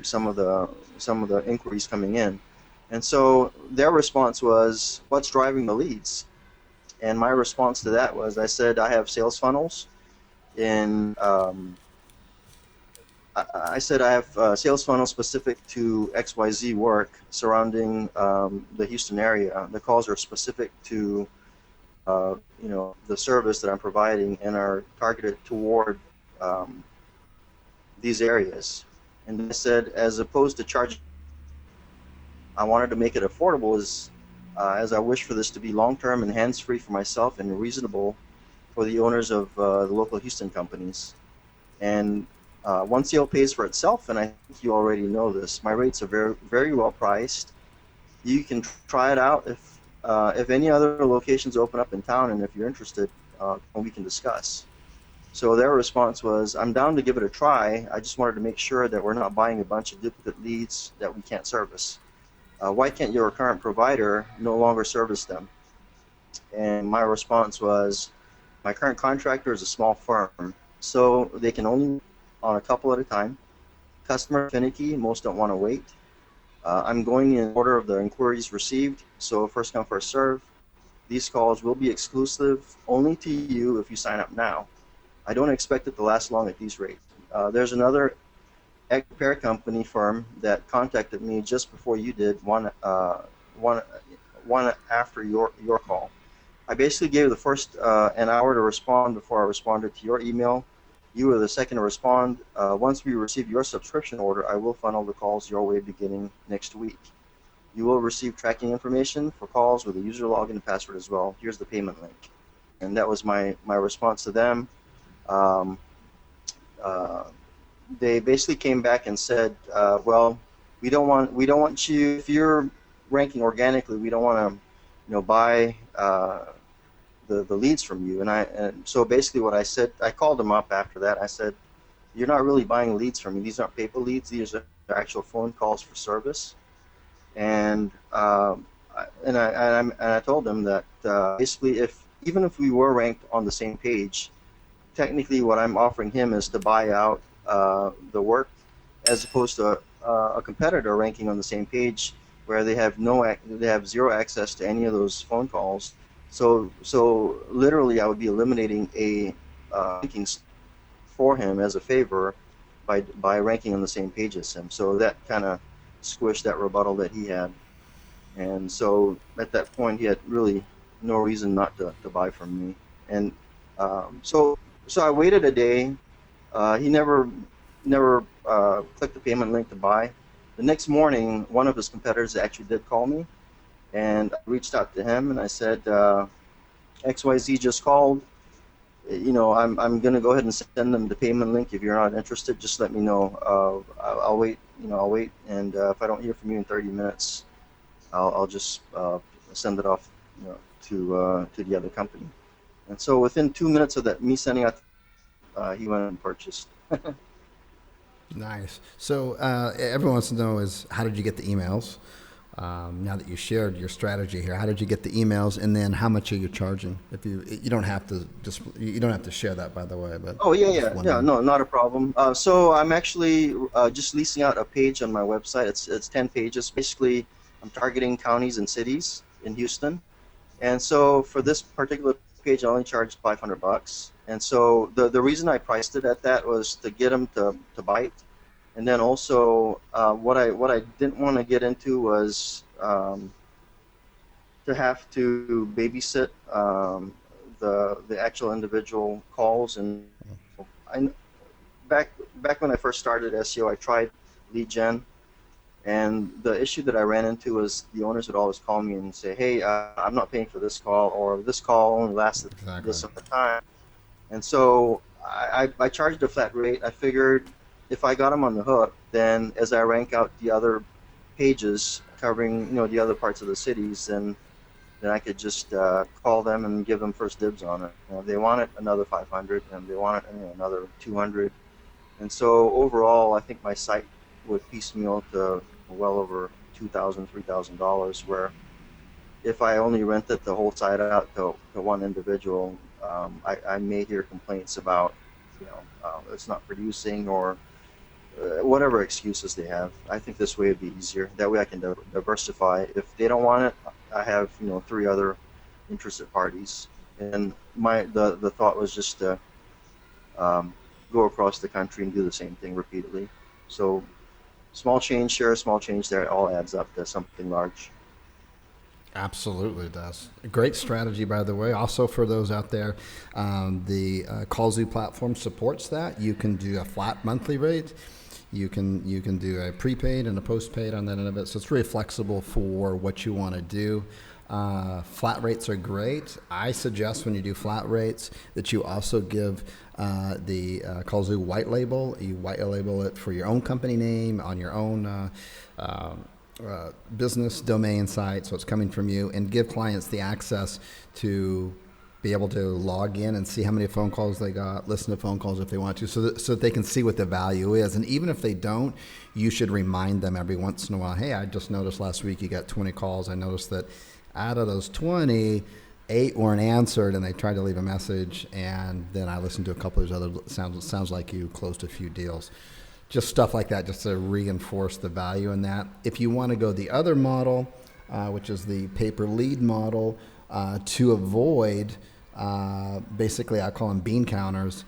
some of the inquiries coming in. And so their response was, "What's driving the leads?" And my response to that was, I said, I have sales funnels in. I said I have sales funnels specific to XYZ work surrounding the Houston area. The calls are specific to the service that I'm providing and are targeted toward um, these areas. And I said, as opposed to charging, I wanted to make it affordable as I wish for this to be long term and hands free for myself and reasonable for the owners of the local Houston companies. And one sale pays for itself, and I think you already know this. My rates are very, very well priced. You can try it out if any other locations open up in town, and if you're interested, we can discuss. So their response was, "I'm down to give it a try. I just wanted to make sure that we're not buying a bunch of duplicate leads that we can't service. Why can't your current provider no longer service them?" And my response was, "My current contractor is a small firm, so they can only on a couple at a time. Customer finicky, most don't want to wait. I'm going in order of the inquiries received, so first come, first serve. These calls will be exclusive only to you if you sign up now. I don't expect it to last long at these rates." There's another repair company firm that contacted me just before you did, one, one after your call. I basically gave the first an hour to respond before I responded to your email. You were the second to respond. Once we receive your subscription order, I will funnel the calls your way beginning next week. You will receive tracking information for calls with a user login and password as well. Here's the payment link. And that was my response to them. Um, uh, they basically came back and said, well, we don't want you, if you're ranking organically, we don't want to buy the leads from you. And so basically what I said, I called them up after that. I said, "You're not really buying leads from me. These aren't paper leads. These are actual phone calls for service." And I told them that basically, if even if we were ranked on the same page, technically what I'm offering him is to buy out the work, as opposed to a competitor ranking on the same page where they have zero access to any of those phone calls. So literally, I would be eliminating a ranking for him as a favor by ranking on the same page as him. So that kind of squished that rebuttal that he had. And so at that point, he had really no reason not to buy from me. And so I waited a day. He never clicked the payment link to buy. The next morning, one of his competitors actually did call me, and I reached out to him and I said, XYZ just called. I'm going to go ahead and send them the payment link. If you're not interested, just let me know. I'll wait. I'll wait, and if I don't hear from you in 30 minutes, I'll just send it off, to the other company. And so within 2 minutes of that, me sending out, he went and purchased. Nice. So everyone wants to know is how did you get the emails? Now that you shared your strategy here, how did you get the emails, and then how much are you charging? If you don't have to you don't have to share that, by the way, but Oh yeah, just yeah, wondering. no, not a problem. So I'm actually just leasing out a page on my website. It's 10 pages. Basically, I'm targeting counties and cities in Houston. And so for this particular page, I only charged $500. And so the reason I priced it at that was to get them to bite. And then also what I didn't want to get into was to have to babysit the actual individual calls. And I back when I first started SEO, I tried lead gen, And the issue that I ran into was the owners would always call me and say, "Hey, I'm not paying for this call, or this call only lasted Exactly. this amount of time." And so I charged a flat rate. I figured if I got them on the hook, then as I rank out the other pages covering, the other parts of the cities, then I could just call them and give them first dibs on it. If they want it, another 500, and if they want it, another 200. And so overall, I think my site would piecemeal to well over $2,000, $3,000. Where if I only rented the whole site out to one individual, I may hear complaints about, it's not producing, or whatever excuses they have. I think this way would be easier. That way I can diversify. If they don't want it, I have, three other interested parties. And the thought was just to um, go across the country and do the same thing repeatedly. So small change here, small change there, it all adds up to something large. Absolutely does. A great strategy, by the way. Also, for those out there, the Kallzu platform supports that. You can do a flat monthly rate. You can do a prepaid and a postpaid on that end of it. So it's really flexible for what you want to do. Flat rates are great. I suggest when you do flat rates that you also give the Kallzu white label. You white label it for your own company name on your own business domain site, so it's coming from you, and give clients the access to be able to log in and see how many phone calls they got, listen to phone calls if they want to, so that they can see what the value is. And even if they don't, you should remind them every once in a while, hey, I just noticed last week you got 20 calls. I noticed that out of those 20, 8 weren't answered, and they tried to leave a message, and then I listened to a couple of those other, sounds like you closed a few deals. Just stuff like that, just to reinforce the value in that. If you want to go the other model, which is the paper lead model, to avoid, basically I call them bean counters,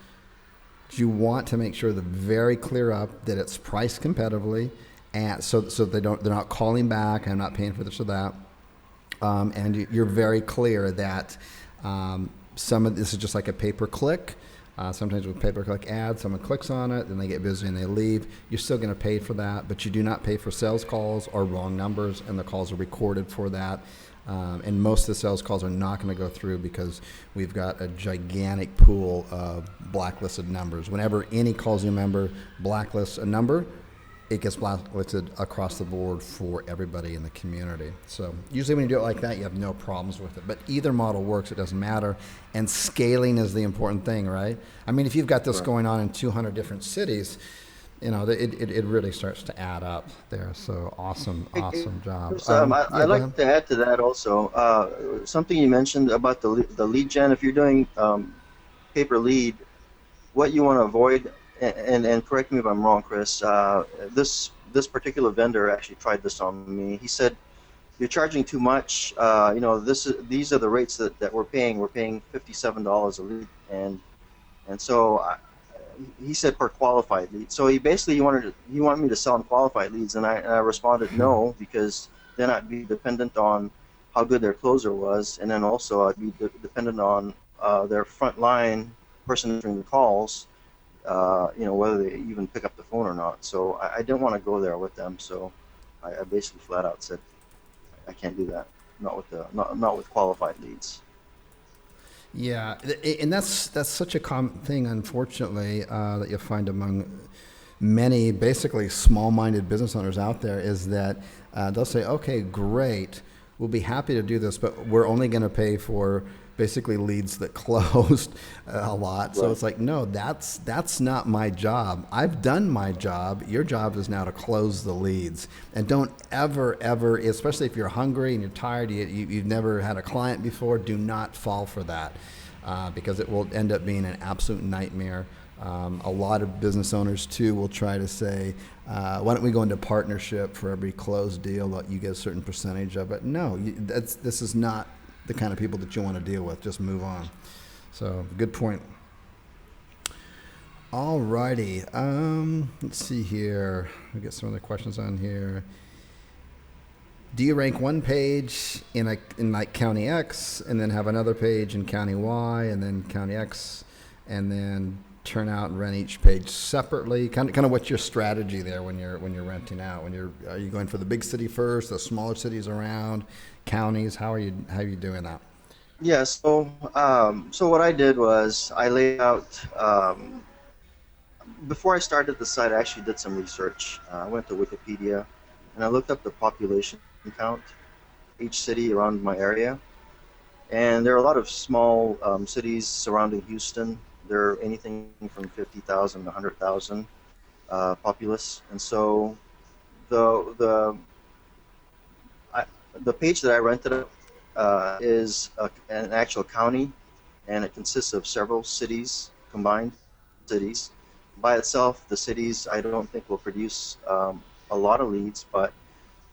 you want to make sure they're very clear up that it's priced competitively, and so they're not calling back, I'm not paying for this or that, and you're very clear that some of this is just like a pay-per-click. Sometimes with pay-per-click ads, someone clicks on it, then they get busy and they leave. You're still going to pay for that, but you do not pay for sales calls or wrong numbers, and the calls are recorded for that. And most of the sales calls are not going to go through because we've got a gigantic pool of blacklisted numbers. Whenever any Kallzu member blacklists a number, it gets blacklisted across the board for everybody in the community. So usually when you do it like that, you have no problems with it. But either model works, it doesn't matter. And scaling is the important thing, right? I mean, if you've got this going on in 200 different cities, it really starts to add up there. So awesome job. Chris, Yeah, I'd go like ahead. to add to that also. Something you mentioned about the lead gen. If you're doing paper lead, what you want to avoid, and correct me if I'm wrong, Chris. This particular vendor actually tried this on me. He said, "You're charging too much. These are the rates that we're paying. We're paying $57 a lead, and so he said per qualified lead. So he wanted me to sell him qualified leads, and I responded no, because then I'd be dependent on how good their closer was, and then also I'd be dependent on their front line person answering the calls, whether they even pick up the phone or not. So I didn't want to go there with them. So I basically flat out said I can't do that. Not with qualified leads. Yeah, and that's such a common thing, unfortunately, that you'll find among many basically small-minded business owners out there, is that they'll say, okay, great, we'll be happy to do this, but we're only going to pay for basically leads that closed a lot. So Right. it's like, no, that's not my job. I've done my job. Your job is now to close the leads. And don't ever, especially if you're hungry and you're tired, you've never had a client before, do not fall for that, because it will end up being an absolute nightmare. A lot of business owners too will try to say, why don't we go into partnership for every closed deal that you get a certain percentage of it? No, this is not the kind of people that you want to deal with. Just move on. So good point. All righty. Let's see here. We get some other questions on here. Do you rank one page in like county X, and then have another page in county Y, and then county X, and then turn out and rent each page separately? Kind of what's your strategy there when you're renting out? Are you going for the big city first, the smaller cities around, counties? How are you doing that? Yeah, so what I did was I laid out before I started the site. I actually did some research. I went to Wikipedia and I looked up the population count each city around my area. And there are a lot of small cities surrounding Houston. They're anything from 50,000 to 100,000 populace. And so the the I, the page that I rented out is an actual county, and it consists of several cities, combined cities. By itself, the cities I don't think will produce a lot of leads, but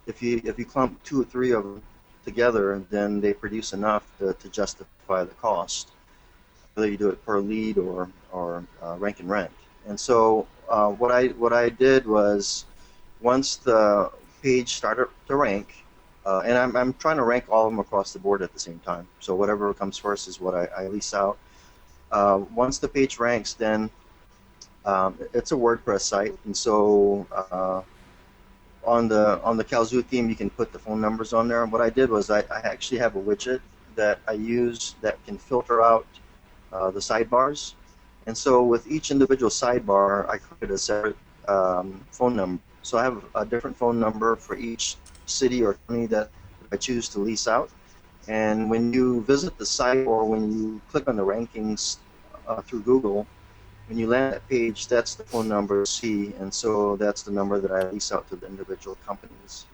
if you clump two or three of them together, then they produce enough to justify the cost, whether you do it per lead or rank and rent. And so what I did was once the page started to rank, and I'm trying to rank all of them across the board at the same time. So whatever comes first is what I lease out. Once the page ranks, then it's a WordPress site, and so on the Kallzu theme, you can put the phone numbers on there. And what I did was I actually have a widget that I use that can filter out the sidebars. And so with each individual sidebar, I created a separate phone number. So I have a different phone number for each city or county that I choose to lease out. And when you visit the site or when you click on the rankings through Google, when you land that page, that's the phone number C, and so that's the number that I lease out to the individual companies.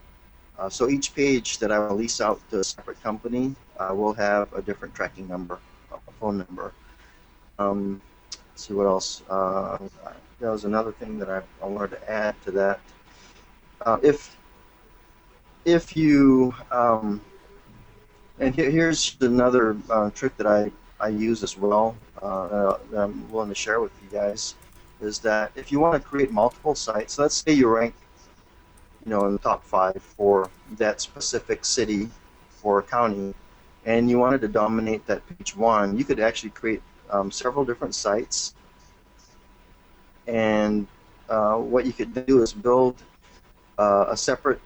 So each page that I will lease out to a separate company will have a different tracking number, a phone number. Let's see what else. That was another thing that I wanted to add to that. If you and here's another trick that I use as well, that I'm willing to share with you guys, is that if you want to create multiple sites, let's say you rank, in the top 5 for that specific city or county, and you wanted to dominate that page 1, you could actually create several different sites, and what you could do is build a separate,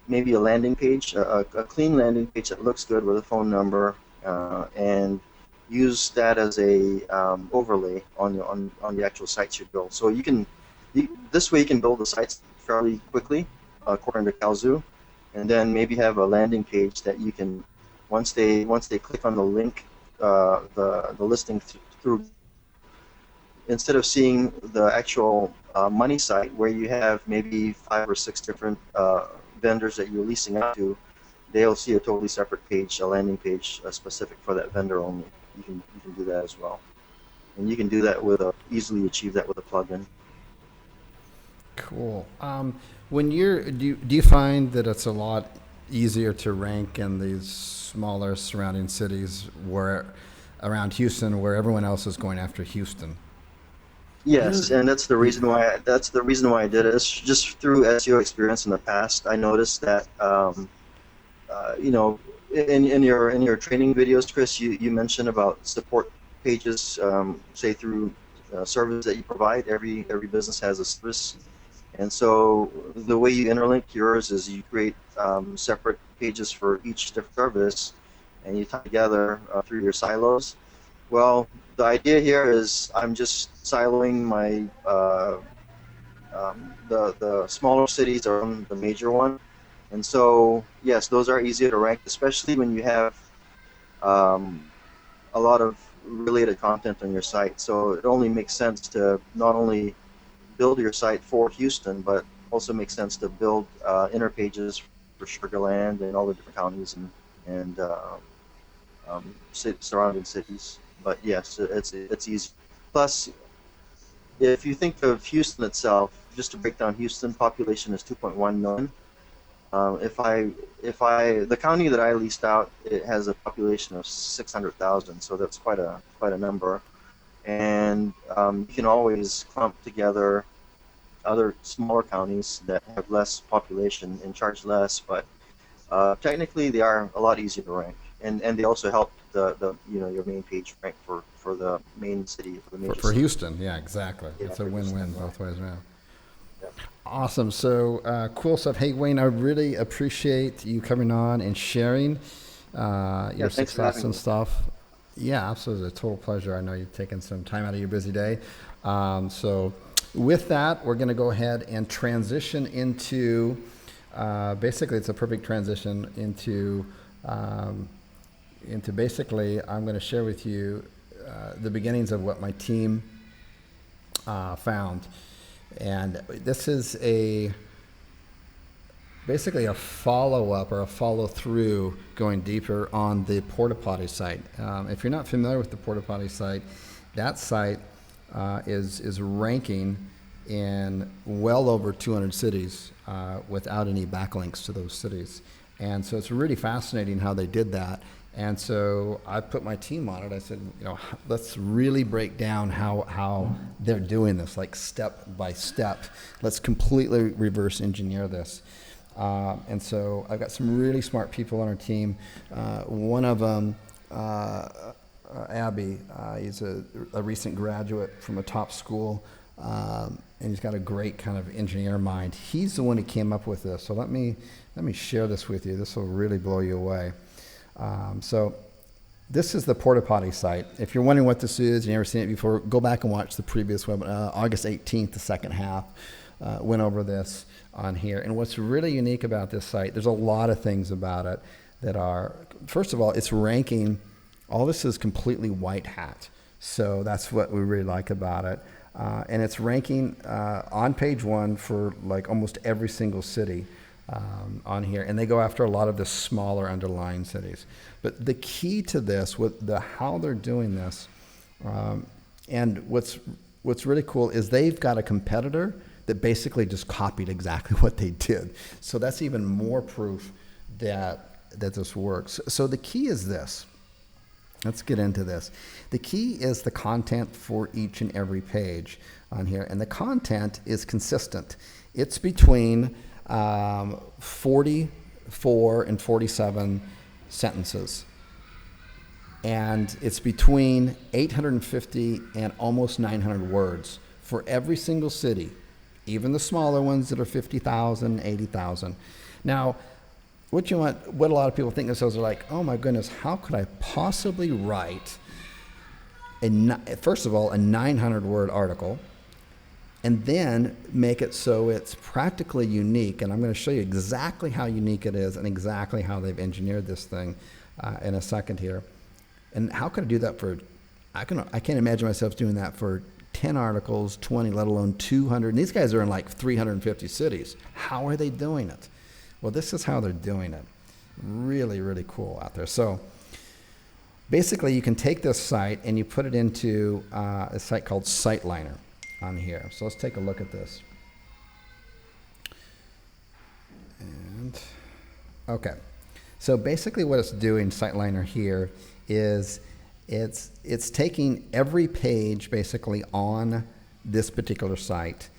maybe a landing page, a clean landing page that looks good with a phone number, and use that as a overlay on the actual sites you build. So this way you can build the sites fairly quickly, according to Kallzu, and then maybe have a landing page that you can, once they click on the link, the listing through, instead of seeing the actual money site where you have maybe 5 or 6 different vendors that you're leasing out to, they'll see a totally separate page, a landing page specific for that vendor only. You can do that as well, and you can do that easily achieve that with a plugin. Cool. When do you find that it's a lot easier to rank in these smaller surrounding cities where around Houston, where everyone else is going after Houston? Yes, and that's the reason why I did it. It's just through SEO experience in the past. I noticed that in your training videos, Chris, you mentioned about support pages, say through service that you provide. Every business has a service, and so the way you interlink yours is you create separate pages for each different service, and you tie together through your silos. Well, the idea here is I'm just siloing my the smaller cities around the major one, and so yes, those are easier to rank, especially when you have um, a lot of related content on your site. So it only makes sense to not only build your site for Houston, but also makes sense to build inner pages for Sugarland and all the different counties and surrounding cities. But yes, it's easy. Plus, if you think of Houston itself, just to break down Houston, population is 2.1 million. The county that I leased out, it has a population of 600,000, so that's quite a number. And you can always clump together other smaller counties that have less population and charge less, but technically they are a lot easier to rank, and they also help the your main page rank for the main city, for the major For city. Houston, yeah, exactly. Yeah, It's a for win-win Houston. both ways around. Yeah. Awesome. So cool stuff. Hey, Wayne, I really appreciate you coming on and sharing Yeah. your Thanks for success having and me. stuff. Yeah, absolutely. A total pleasure. I know you've taken some time out of your busy day. So, with that, we're going to go ahead and transition into basically, it's a perfect transition um, into basically, I'm going to share with you the beginnings of what my team found. And this is basically a follow up or a follow through going deeper on the porta potty site. If you're not familiar with the porta potty site, that site is ranking in well over 200 cities without any backlinks to those cities. And so it's really fascinating how they did that. And so I put my team on it. I said, let's really break down how they're doing this, like step by step. Let's completely reverse engineer this. And so I've got some really smart people on our team. One of them, Abby, he's a recent graduate from a top school, and he's got a great kind of engineer mind. He's the one who came up with this. So let me share this with you. This will really blow you away. So this is the porta potty site. If you're wondering what this is, you've never seen it before, go back and watch the previous webinar, August 18th, the second half. Went over this on here. And what's really unique about this site, there's a lot of things about it that are, first of all, it's ranking, all this is completely white hat. So that's what we really like about it. And it's ranking on page one for like almost every single city on here. And they go after a lot of the smaller underlying cities. But the key to this, how they're doing this, and what's really cool is they've got a competitor that basically just copied exactly what they did. So that's even more proof that this works. So the key is this. Let's get into this. The key is the content for each and every page on here. And the content is consistent. It's between 44 and 47 sentences. And it's between 850 and almost 900 words for every single city, even the smaller ones that are 50,000, 80,000. Now, what a lot of people think themselves are like, oh my goodness, how could I possibly write, first of all, a 900-word article, and then make it so it's practically unique. And I'm going to show you exactly how unique it is and exactly how they've engineered this thing in a second here. And how could I do that I can't imagine myself doing that for 10 articles, 20, let alone 200. And these guys are in like 350 cities. How are they doing it? Well, this is how they're doing it. Really, really cool out there. So basically, you can take this site and you put it into a site called SiteLiner on here. So let's take a look at this. And okay. So basically what it's doing, SiteLiner here, is it's taking every page basically on this particular site,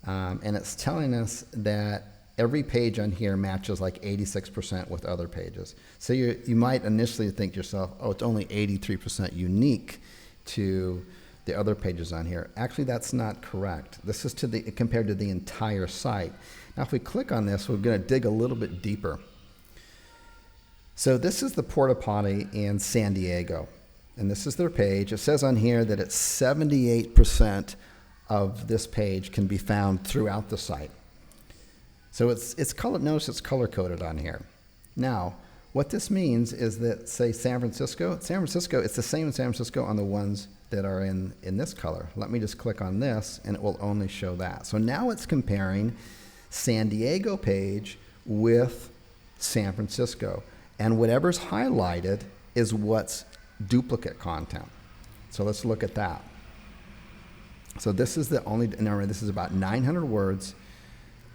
and it's telling us that every page on here matches like 86% with other pages. So you might initially think to yourself, oh, it's only 83% unique to the other pages on here. Actually, that's not correct. This is compared to the entire site. Now, if we click on this, we're going to dig a little bit deeper. So this is the porta potty in San Diego. And this is their page. It says on here that it's 78% of this page can be found throughout the site. So it's color. Notice it's color coded on here. Now, what this means is that, say, San Francisco, it's the same in San Francisco on the ones that are in this color. Let me just click on this, and it will only show that. So now it's comparing San Diego page with San Francisco, and whatever's highlighted is what's duplicate content. So let's look at that. So this is this is about 900 words,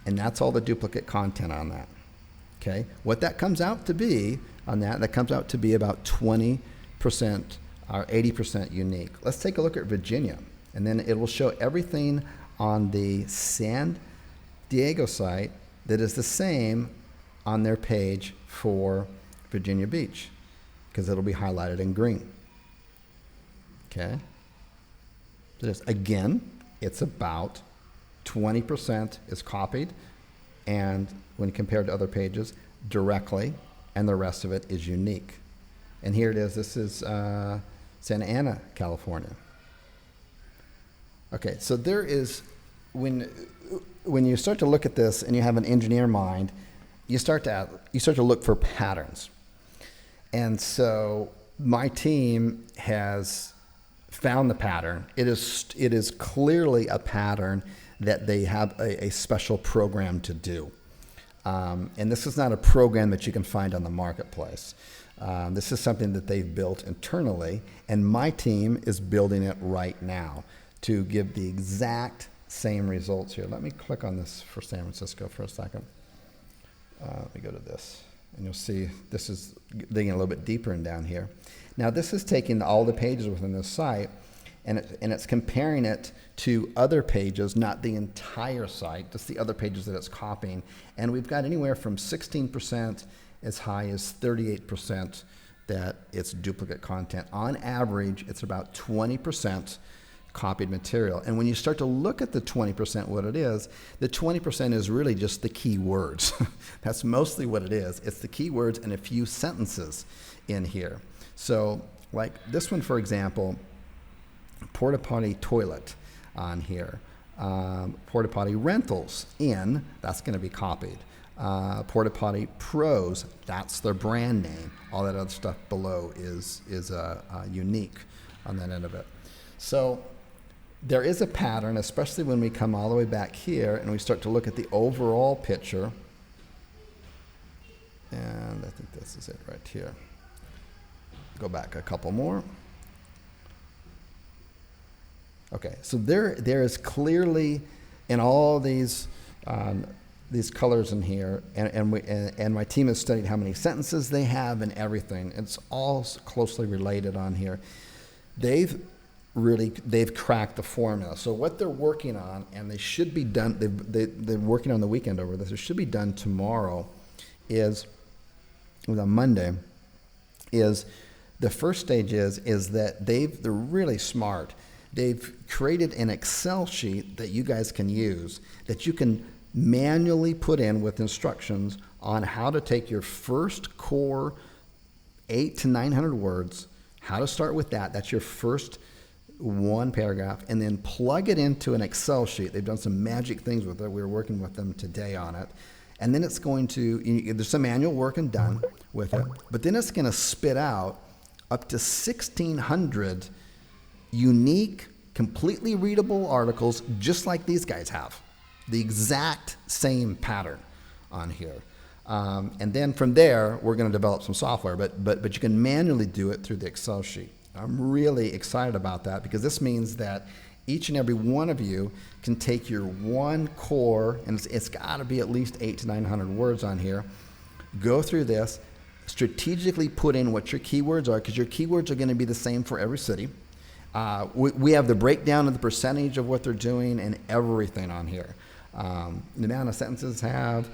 and that's all the duplicate content on that. Okay, what that comes out to be on that comes out to be about 20% or 80% unique. Let's take a look at Virginia, and then it will show everything on the San Diego site that is the same on their page for Virginia Beach. because it'll be highlighted in green. Okay? So just, again, it's about 20% is copied, and when compared to other pages, directly, and the rest of it is unique. And here it is. This is Santa Ana, California. Okay, so there is, when you start to look at this and you have an engineer mind, you start to look for patterns. And so my team has found the pattern. It is clearly a pattern that they have a special program to do. And this is not a program that you can find on the marketplace. This is something that they've built internally, and my team is building it right now to give the exact same results here. Let me click on this for San Francisco for a second. Let me go to this, and you'll see this is digging a little bit deeper and down here. Now, this is taking all the pages within this site, and it's comparing it to other pages, not the entire site, just the other pages that it's copying. And we've got anywhere from 16% as high as 38% that it's duplicate content. On average, it's about 20% copied material. And when you start to look at the 20%, what it is, the 20% is really just the key words. That's mostly what it is. It's the key words and a few sentences in here. So like this one, for example, porta potty toilet on here. Porta potty rentals in, that's going to be copied. Porta potty pros, that's their brand name. All that other stuff below is unique on that end of it. So there is a pattern, especially when we come all the way back here and we start to look at the overall picture. And I think this is it right here. Go back a couple more. Okay, so there is clearly in all these colors in here, and my team has studied how many sentences they have and everything. It's all closely related on here. They've cracked the formula. So what they're working on, and they should be done, they're working on the weekend over this, it should be done tomorrow, is on Monday, is the first stage is that they're really smart. They've created an Excel sheet that you guys can use, that you can manually put in with instructions on how to take your first core 800 to 900 words, how to start with that. That's your first one paragraph, and then plug it into an Excel sheet. They've done some magic things with it. We were working with them today on it. And then it's going to, there's some manual work and done with it, but then it's going to spit out up to 1,600 unique, completely readable articles, just like these guys have. The exact same pattern on here. And then from there, we're going to develop some software, but you can manually do it through the Excel sheet. I'm really excited about that because this means that each and every one of you can take your one core, and it's got to be at least 800 to 900 words on here, go through this, strategically put in what your keywords are, because your keywords are going to be the same for every city. We have the breakdown of the percentage of what they're doing and everything on here. The amount of sentences have,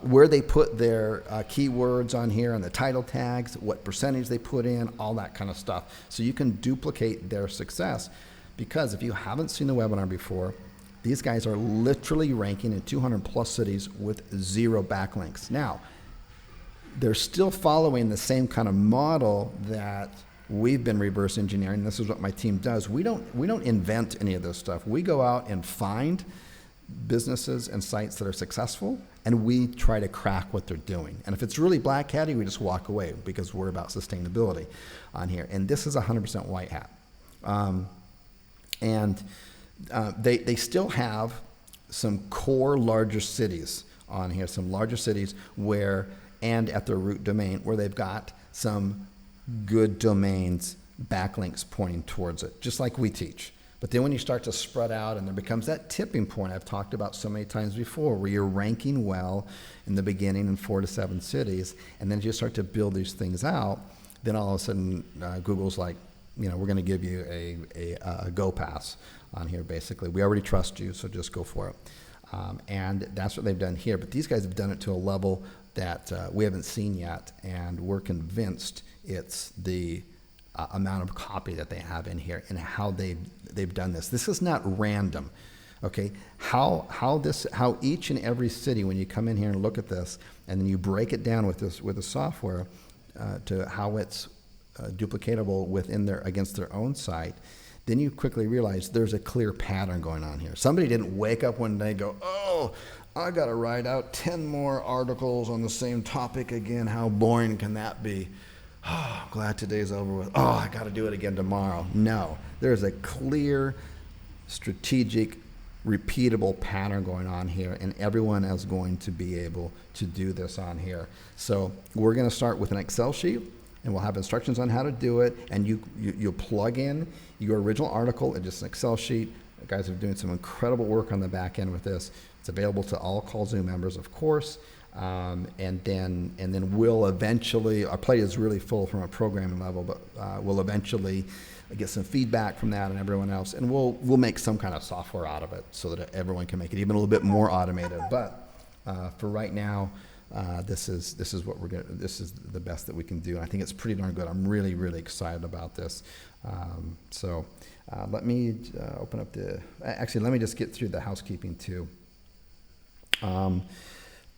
where they put their keywords on here and the title tags, what percentage they put in, all that kind of stuff. So you can duplicate their success, because if you haven't seen the webinar before, these guys are literally ranking in 200 plus cities with 0 backlinks. Now, they're still following the same kind of model that we've been reverse engineering. This is what my team does. We don't invent any of this stuff. We go out and find businesses and sites that are successful, and we try to crack what they're doing. And if it's really black hatty, we just walk away because we're about sustainability on here. And this is 100% white hat. They still have some core larger cities on here, some larger cities where, and at their root domain, where they've got some good domains, backlinks pointing towards it, just like we teach. But then when you start to spread out, and there becomes that tipping point I've talked about so many times before, where you're ranking well in the beginning in 4 to 7 cities, and then as you start to build these things out, then all of a sudden Google's like, we're going to give you a go pass on here, basically. We already trust you, so just go for it. And that's what they've done here. But these guys have done it to a level that we haven't seen yet, and we're convinced it's the amount of copy that they have in here and how they've done this. This is not random, okay? How each and every city, when you come in here and look at this, and then you break it down with the software to how it's duplicatable against their own site, then you quickly realize there's a clear pattern going on here. Somebody didn't wake up one day and go, oh, I got to write out 10 more articles on the same topic again. How boring can that be? Oh, I'm glad today's over with. Oh, I got to do it again tomorrow. No, there's a clear, strategic, repeatable pattern going on here, and everyone is going to be able to do this on here. So we're going to start with an Excel sheet, and we'll have instructions on how to do it, and you'll plug in your original article in just an Excel sheet. The guys are doing some incredible work on the back end with this. It's available to all Kallzu members, of course. And then we'll eventually, our plate is really full from a programming level, but we'll eventually get some feedback from that and everyone else, and we'll make some kind of software out of it so that everyone can make it even a little bit more automated. But for right now, this is the best that we can do, and I think it's pretty darn good. I'm really, really excited about this. So let me open up let me just get through the housekeeping too.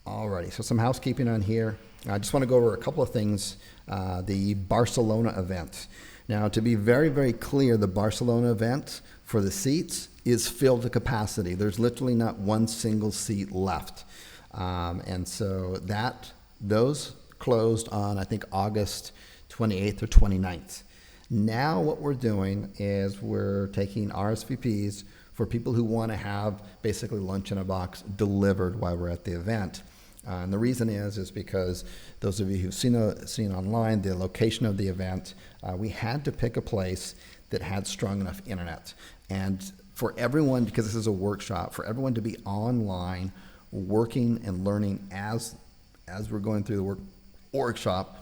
Alrighty, so some housekeeping on here. I just want to go over a couple of things. The Barcelona event. Now, to be very, very clear, the Barcelona event for the seats is filled to capacity. There's literally not one single seat left. And so those closed on, I think, August 28th or 29th. Now what we're doing is we're taking RSVPs for people who want to have basically lunch in a box delivered while we're at the event. And the reason is because those of you who've seen online the location of the event, we had to pick a place that had strong enough internet. And for everyone, because this is a workshop, for everyone to be online, working and learning as we're going through the workshop,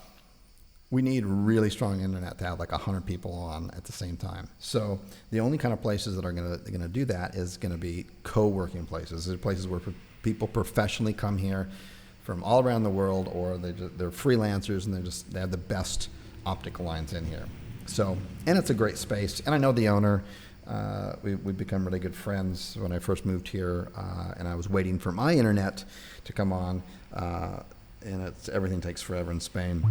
we need really strong internet to have like 100 people on at the same time. So the only kind of places that are going to do that is going to be co-working places. They're places where people professionally come here from all around the world, or they're freelancers and they have the best optical lines in here. So, and it's a great space. And I know the owner. We've become really good friends when I first moved here, and I was waiting for my internet to come on. And everything takes forever in Spain.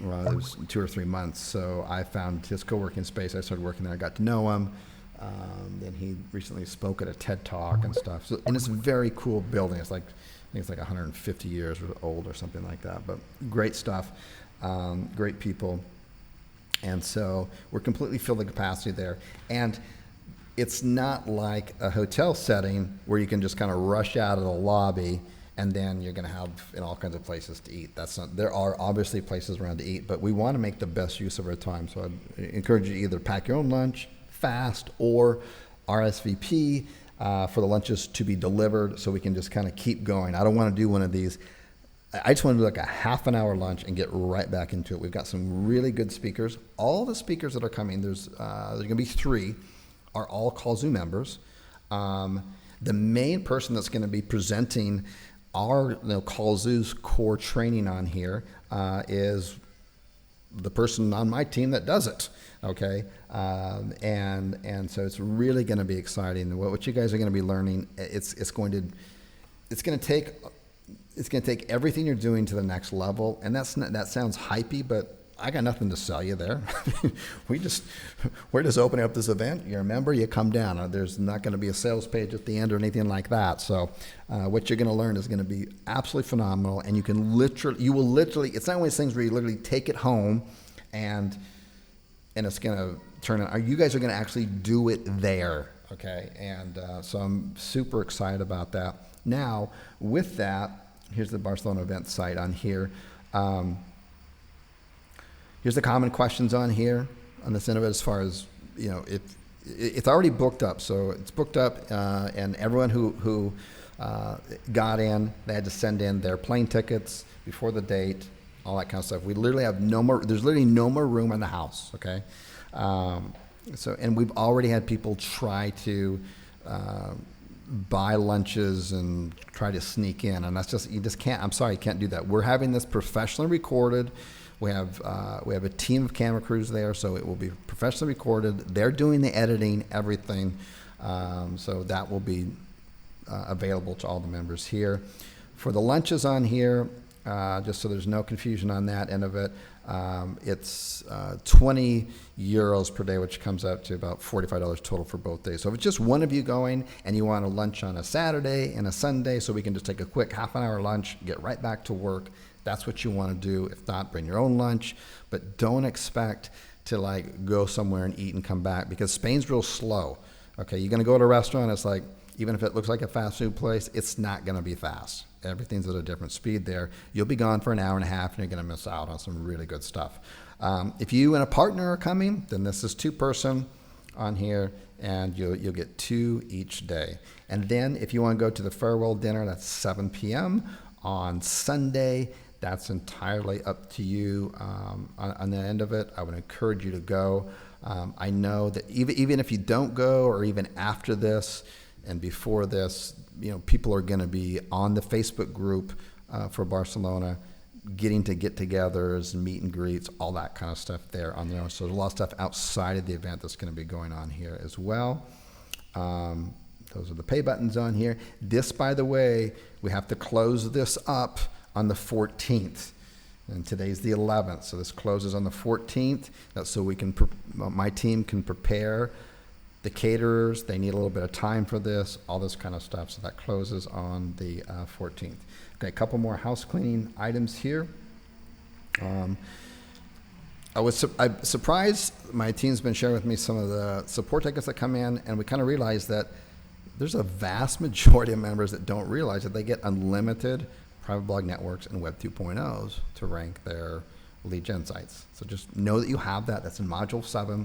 Well, it was 2 or 3 months. So I found his co-working space. I started working there. I got to know him. Then he recently spoke at a TED Talk and stuff. So, and it's a very cool building. I think it's like 150 years old or something like that. But great stuff, great people. And so we're completely filled the capacity there. And it's not like a hotel setting where you can just kind of rush out of the lobby and then you're going to have all kinds of places to eat. There are obviously places around to eat, but we want to make the best use of our time. So I'd encourage you to either pack your own lunch, fast, or RSVP for the lunches to be delivered so we can just kind of keep going. I don't want to do one of these. I just want to do like a half an hour lunch and get right back into it. We've got some really good speakers. All the speakers that are coming, there's going to be 3, are all Kallzu members. The main person that's going to be presenting our Kallzu's core training on here is the person on my team that does it. Okay, and so it's really going to be exciting. What you guys are going to be learning, it's going to take everything you're doing to the next level. And that sounds hypey, but I got nothing to sell you there. We're just opening up this event. You're a member, you come down. There's not going to be a sales page at the end or anything like that. So what you're going to learn is going to be absolutely phenomenal. And you will literally, it's not one of those things where you literally take it home and it's going to turn out. You guys are going to actually do it there. Okay. And so I'm super excited about that. Now, with that, here's the Barcelona event site on here. Here's the common questions on here on this end of it, as far as, it's already booked up. So it's booked up, and everyone who got in, they had to send in their plane tickets before the date, all that kind of stuff. We literally have there's literally no more room in the house, okay? And we've already had people try to buy lunches and try to sneak in, and that's just, you just can't. I'm sorry, you can't do that. We're having this professionally recorded. We have a team of camera crews there, so it will be professionally recorded. They're doing the editing, everything, so that will be available to all the members here. For the lunches on here, just so there's no confusion on that end of it, it's 20 euros per day, which comes out to about $45 total for both days. So if it's just one of you going and you want a lunch on a Saturday and a Sunday, so we can just take a quick half an hour lunch, get right back to work, that's what you want to do. If not, bring your own lunch, but don't expect to like go somewhere and eat and come back, because Spain's real slow. Okay, you're going to go to a restaurant, it's like, even if it looks like a fast food place, it's not going to be fast. Everything's at a different speed there. You'll be gone for an hour and a half, and you're going to miss out on some really good stuff. If you and a partner are coming, then this is 2-person on here, and you'll get 2 each day. And then if you want to go to the farewell dinner, that's 7 p.m. on Sunday. That's entirely up to you on the end of it. I would encourage you to go. I know that even if you don't go, or even after this, and before this, people are going to be on the Facebook group for Barcelona, getting to get-togethers, meet and greets, all that kind of stuff there on there. So there's a lot of stuff outside of the event that's going to be going on here as well. Those are the pay buttons on here. This, by the way, we have to close this up on the 14th. And today's the 11th, so this closes on the 14th. That's so we can, my team can prepare the caterers. They need a little bit of time for this, all this kind of stuff. So that closes on the 14th. Okay, a couple more house cleaning items here. I'm surprised. My team's been sharing with me some of the support tickets that come in, and we kind of realized that there's a vast majority of members that don't realize that they get unlimited private blog networks and Web 2.0s to rank their lead gen sites. So just know that you have that. That's in Module 7.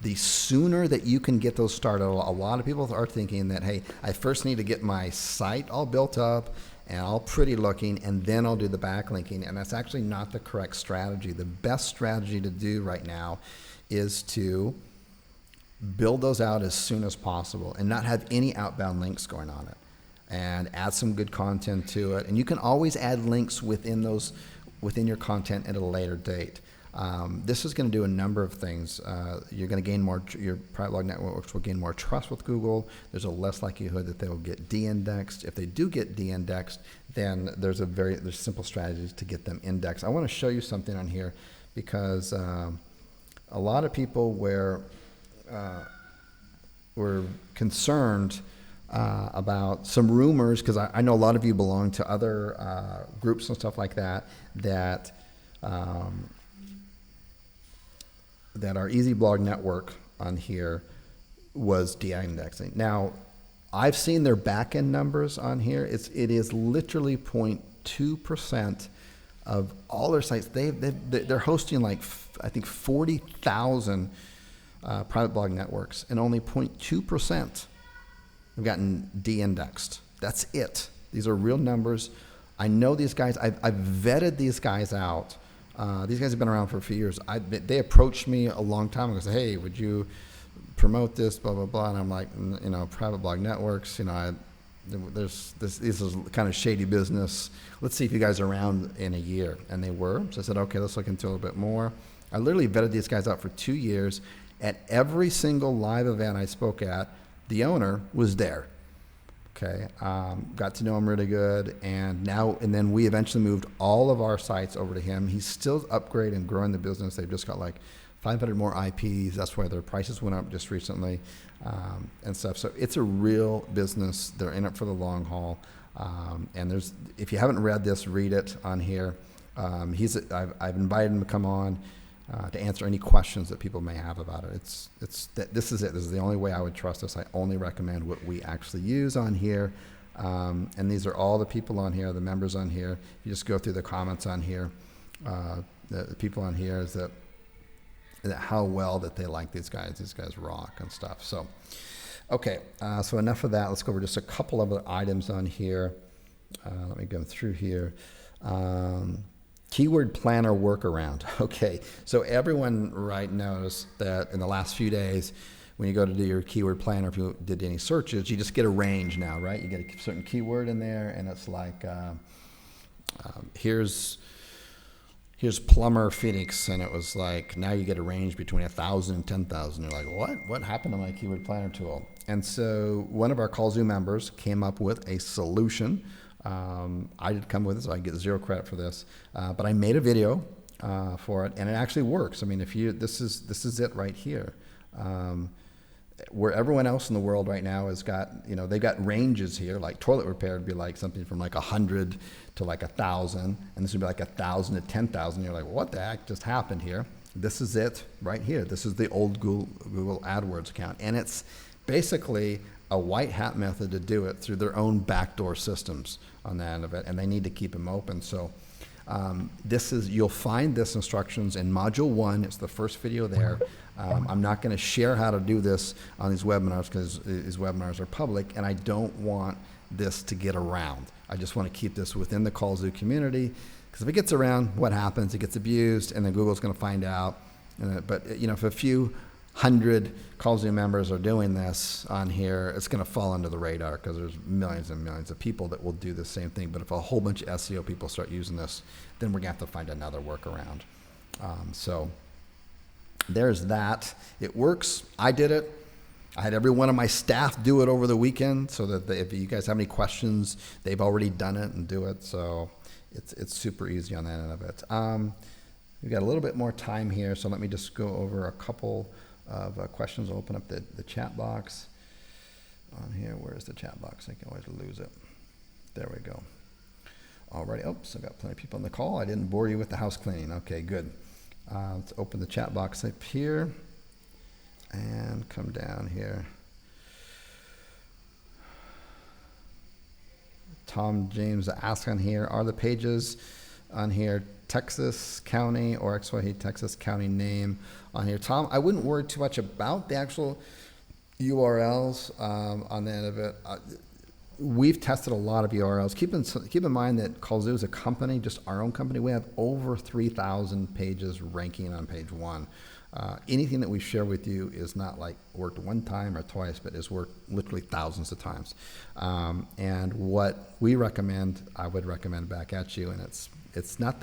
The sooner that you can get those started, a lot of people are thinking that, hey, I first need to get my site all built up and all pretty looking, and then I'll do the backlinking. And that's actually not the correct strategy. The best strategy to do right now is to build those out as soon as possible and not have any outbound links going on it, and add some good content to it. And you can always add links within your content at a later date. This is going to do a number of things. You're going to gain more, your private blog networks will gain more trust with Google. There's a less likelihood that they will get de-indexed. If they do get de-indexed, then there's simple strategies to get them indexed. I want to show you something on here, because a lot of people were concerned about some rumors, because I know a lot of you belong to other groups and stuff like that, that our Easy Blog network on here was de-indexing. Now, I've seen their back-end numbers on here. It is literally 0.2% of all their sites. They're hosting like, I think, 40,000 private blog networks, and only 0.2% have gotten de-indexed. That's it. These are real numbers. I know these guys. I've vetted these guys out. These guys have been around for a few years. They approached me a long time ago and said, hey, would you promote this, blah, blah, blah. And I'm like, private blog networks, this is kind of shady business. Let's see if you guys are around in a year. And they were. So I said, okay, let's look into it a little bit more. I literally vetted these guys out for 2 years. At every single live event I spoke at, the owner was there. Okay, got to know him really good, and then we eventually moved all of our sites over to him. He's still upgrading and growing the business. They've just got like 500 more IPs. That's why their prices went up just recently, and stuff. So it's a real business. They're in it for the long haul. And if you haven't read this, read it on here. I've invited him to come on to answer any questions that people may have about it. This is it. This is the only way I would trust this. I only recommend what we actually use on here. And these are all the people on here, the members on here. You just go through the comments on here. The people on here is that how well that they like these guys. These guys rock and stuff. So, okay. So enough of that. Let's go over just a couple of other items on here. Let me go through here. Keyword planner workaround. Okay, so everyone knows that in the last few days when you go to do your keyword planner, if you did any searches, you just get a range now, right? You get a certain keyword in there, and it's like, here's plumber Phoenix, and it was like, now you get a range between 1,000 and 10,000. You're like, what happened to my keyword planner tool? And so one of our Kallzu members came up with a solution. I did come with it, so I get 0 credit for this, but I made a video for it, and it actually works. I mean, if you, this is it right here. Where everyone else in the world right now has got, you know, they've got ranges here, like toilet repair would be like something from like 100 to like 1,000, and this would be like 1,000 to 10,000. You're like, well, what the heck just happened here? This is it right here. This is the old Google AdWords account, and it's basically a white hat method to do it through their own backdoor systems on the end of it, and they need to keep them open. So you'll find this instructions in module 1. It's the first video there. I'm not going to share how to do this on these webinars because these webinars are public, and I don't want this to get around. I just want to keep this within the Kallzu community, because if it gets around, what happens? It gets abused, and then Google's going to find out. But you know, if a few hundred Kallzu members are doing this on here, it's going to fall under the radar because there's millions and millions of people that will do the same thing. But if a whole bunch of SEO people start using this, then we're going to have to find another workaround. So there's that. It works. I did it. I had every one of my staff do it over the weekend, so that if you guys have any questions, they've already done it and do it. So it's super easy on that end of it. We've got a little bit more time here, so let me just go over a couple of questions. I'll open up the chat box on here. Where's the chat box? I can always lose it. There we go. Alrighty. Oops, I've got plenty of people on the call. I didn't bore you with the house cleaning. Okay, good. Let's open the chat box up here and come down here. Tom James asked on here, are the pages on here Texas County or XYZ Texas County name on here? Tom, I wouldn't worry too much about the actual URLs on the end of it. We've tested a lot of URLs. Keep in mind that Kallzu is a company, just our own company. We have over 3,000 pages ranking on page 1. Anything that we share with you is not like worked one time or twice, but is worked literally thousands of times. And what we recommend, I would recommend back at you, and it's not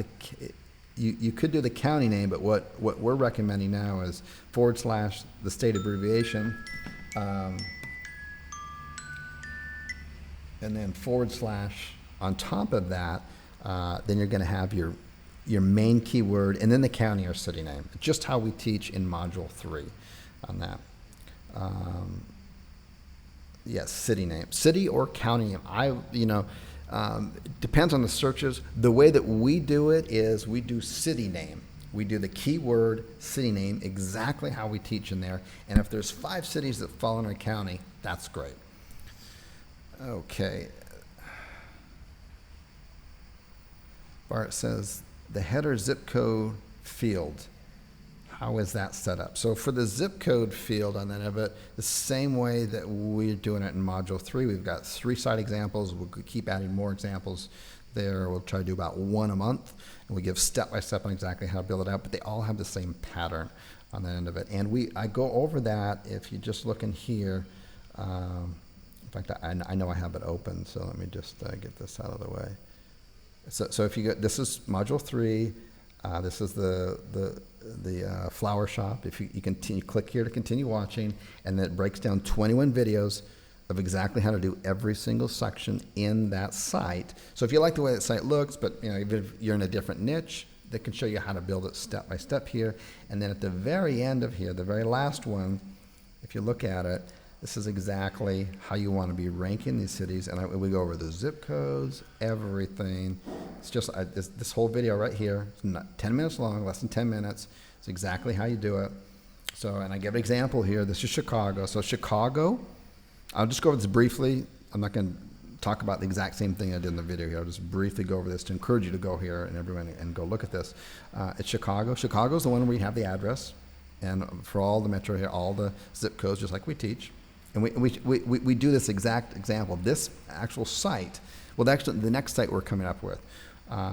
you could do the county name, but what we're recommending now is / the state abbreviation, and then / on top of that, then you're going to have your main keyword and then the county or city name, just how we teach in module 3 on that. Yes, city name, city or county name. Depends on the searches. The way that we do it is we do city name. We do the keyword city name exactly how we teach in there. And if there's 5 cities that fall in our county, that's great. Okay. Bart says the header zip code field. How is that set up? So for the zip code field on that of it, the same way that we're doing it in module 3, we've got 3 site examples. We'll keep adding more examples there. We'll try to do about 1 a month, and we give step-by-step on exactly how to build it out, but they all have the same pattern on the end of it. And I go over that if you just look in here. In fact, I know I have it open, so let me just get this out of the way. So if you go, this is module 3. This is the flower shop. If you click here to continue watching, and then it breaks down 21 videos of exactly how to do every single section in that site. So if you like the way that site looks, but even if you're in a different niche, they can show you how to build it step by step here. And then at the very end of here, the very last one, if you look at it, this is exactly how you want to be ranking these cities. And we go over the zip codes, everything. It's just this whole video right here. It's not 10 minutes long, less than 10 minutes. It's exactly how you do it. So, and I give an example here. This is Chicago. So Chicago, I'll just go over this briefly. I'm not going to talk about the exact same thing I did in the video here. I'll just briefly go over this to encourage you to go here and everyone and go look at this. It's Chicago. Chicago is the one where you have the address. And for all the metro here, all the zip codes, just like we teach. And we do this exact example. This actual site, well, actually, the next site we're coming up with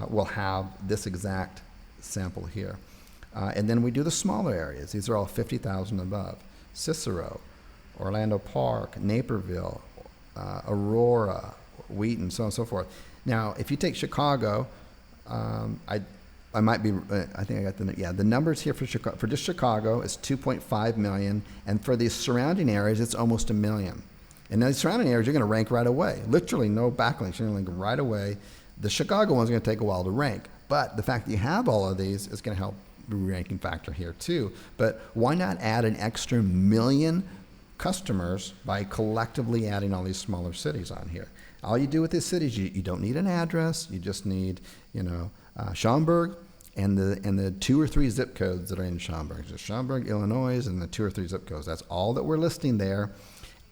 will have this exact sample here. And then we do the smaller areas. These are all 50,000 above. Cicero, Orlando Park, Naperville, Aurora, Wheaton, so on and so forth. Now, if you take Chicago, I might be, I think I got the numbers here for Chicago, for just Chicago is 2.5 million, and for the surrounding areas, it's almost 1 million. And in the surrounding areas, you're going to rank right away. Literally no backlinks, you're going to link right away. The Chicago one's going to take a while to rank, but the fact that you have all of these is going to help the ranking factor here too. But why not add an extra 1 million customers by collectively adding all these smaller cities on here? All you do with these cities, you don't need an address. You just need, Schaumburg and the 2 or 3 zip codes that are in Schaumburg. Just Schaumburg, Illinois, and the 2 or 3 zip codes. That's all that we're listing there.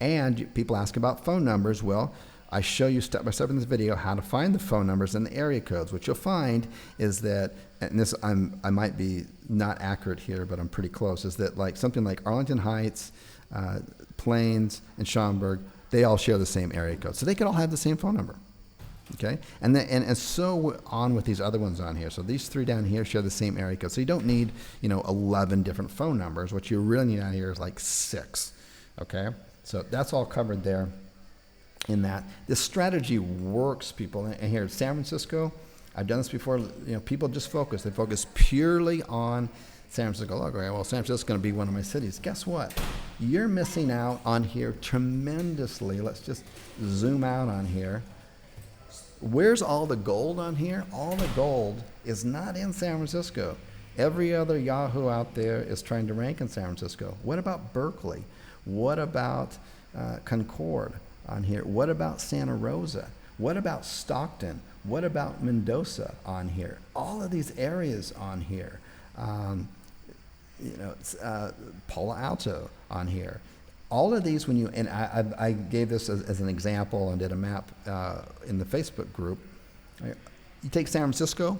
And people ask about phone numbers. Well, I show you step by step in this video how to find the phone numbers and the area codes. What you'll find is that, and this I might be not accurate here, but I'm pretty close, is that like something like Arlington Heights, Plains, and Schaumburg, they all share the same area code. So they could all have the same phone number. Okay, and so on with these other ones on here. So these 3 down here share the same area code. So you don't need 11 different phone numbers. What you really need out here is like 6. Okay, so that's all covered there. In that this strategy works, people. And here, San Francisco, I've done this before. People just focus. They focus purely on San Francisco. Okay, well, San Francisco is going to be one of my cities. Guess what? You're missing out on here tremendously. Let's just zoom out on here. Where's all the gold on here? All the gold is not in San Francisco. Every other Yahoo out there is trying to rank in San Francisco. What about Berkeley? What about Concord on here? What about Santa Rosa? What about Stockton? What about Mendoza on here? All of these areas on here. Palo Alto on here. All of these, and I gave this as an example and did a map in the Facebook group. You take San Francisco,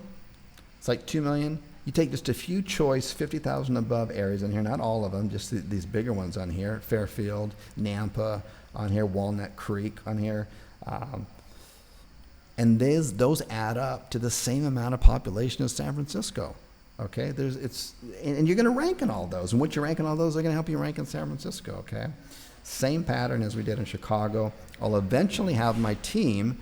it's like 2 million. You take just a few choice 50,000 above areas in here, not all of them, just these bigger ones on here. Fairfield, Nampa on here, Walnut Creek on here. And those add up to the same amount of population as San Francisco. Okay, and you're going to rank in all those, and what you rank in all those are going to help you rank in San Francisco. Okay, same pattern as we did in Chicago. I'll eventually have my team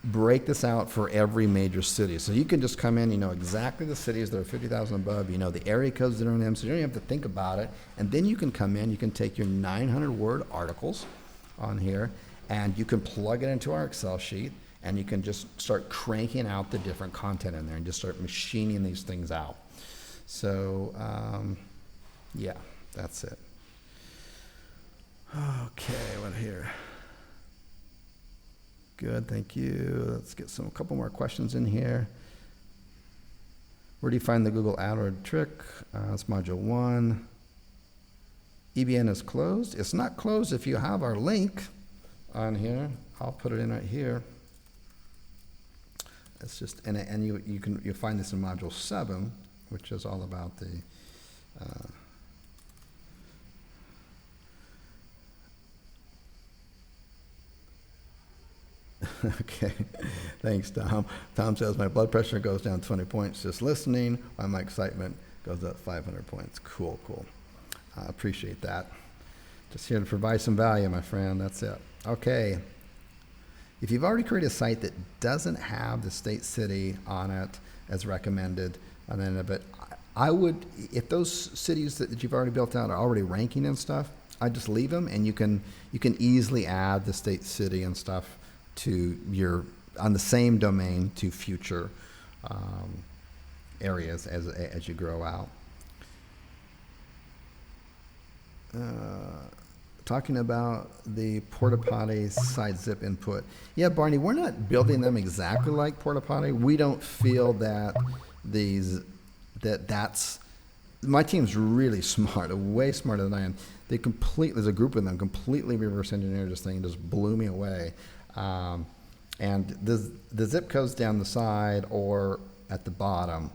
break this out for every major city, so you can just come in, exactly the cities that are 50,000 above, the area codes that are in them, so you don't even have to think about it. And then you can come in, you can take your 900-word articles on here, and you can plug it into our Excel sheet. And you can just start cranking out the different content in there and just start machining these things out. So, yeah, that's it. Okay, what here? Good, thank you. Let's get a couple more questions in here. Where do you find the Google AdWord trick? That's module 1. EBN is closed. It's not closed if you have our link on here. I'll put it in right here. It's just, and you'll find this in module 7, which is all about the okay, thanks, Tom. Tom says my blood pressure goes down 20 points just listening, while my excitement goes up 500 points. Cool. I appreciate that. Just here to provide some value, my friend. That's it. Okay. If you've already created a site that doesn't have the state city on it as recommended, but I would, if those cities that you've already built out are already ranking and stuff, I just leave them, and you can easily add the state city and stuff to on the same domain to future areas as you grow out. Talking about the porta potty side zip input. Yeah, Barney, we're not building them exactly like porta potty. We don't feel that that's, my team's really smart, way smarter than I am. There's a group of them completely reverse engineered this thing and just blew me away. And the zip codes down the side or at the bottom,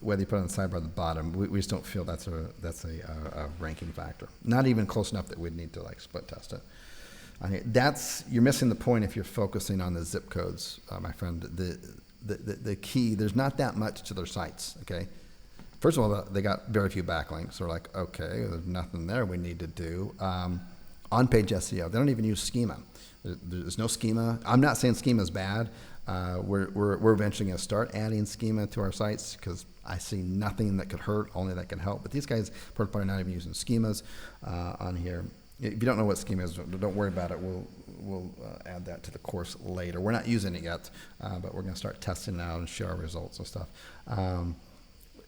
whether you put it on the sidebar or the bottom, we just don't feel that's a ranking factor. Not even close enough that we'd need to split test it. You're missing the point if you're focusing on the zip codes, my friend. The key, there's not that much to their sites, okay? first of all, they got very few backlinks. They're like, okay, there's nothing there we need to do. On-page SEO, they don't even use schema. There's no schema. I'm not saying schema is bad. We're eventually going to start adding schema to our sites because I see nothing that could hurt, only that can help. But these guys are not even using schemas on here. If you don't know what schema is, don't worry about it. We'll add that to the course later. We're not using it yet, but we're going to start testing it out and share our results and stuff.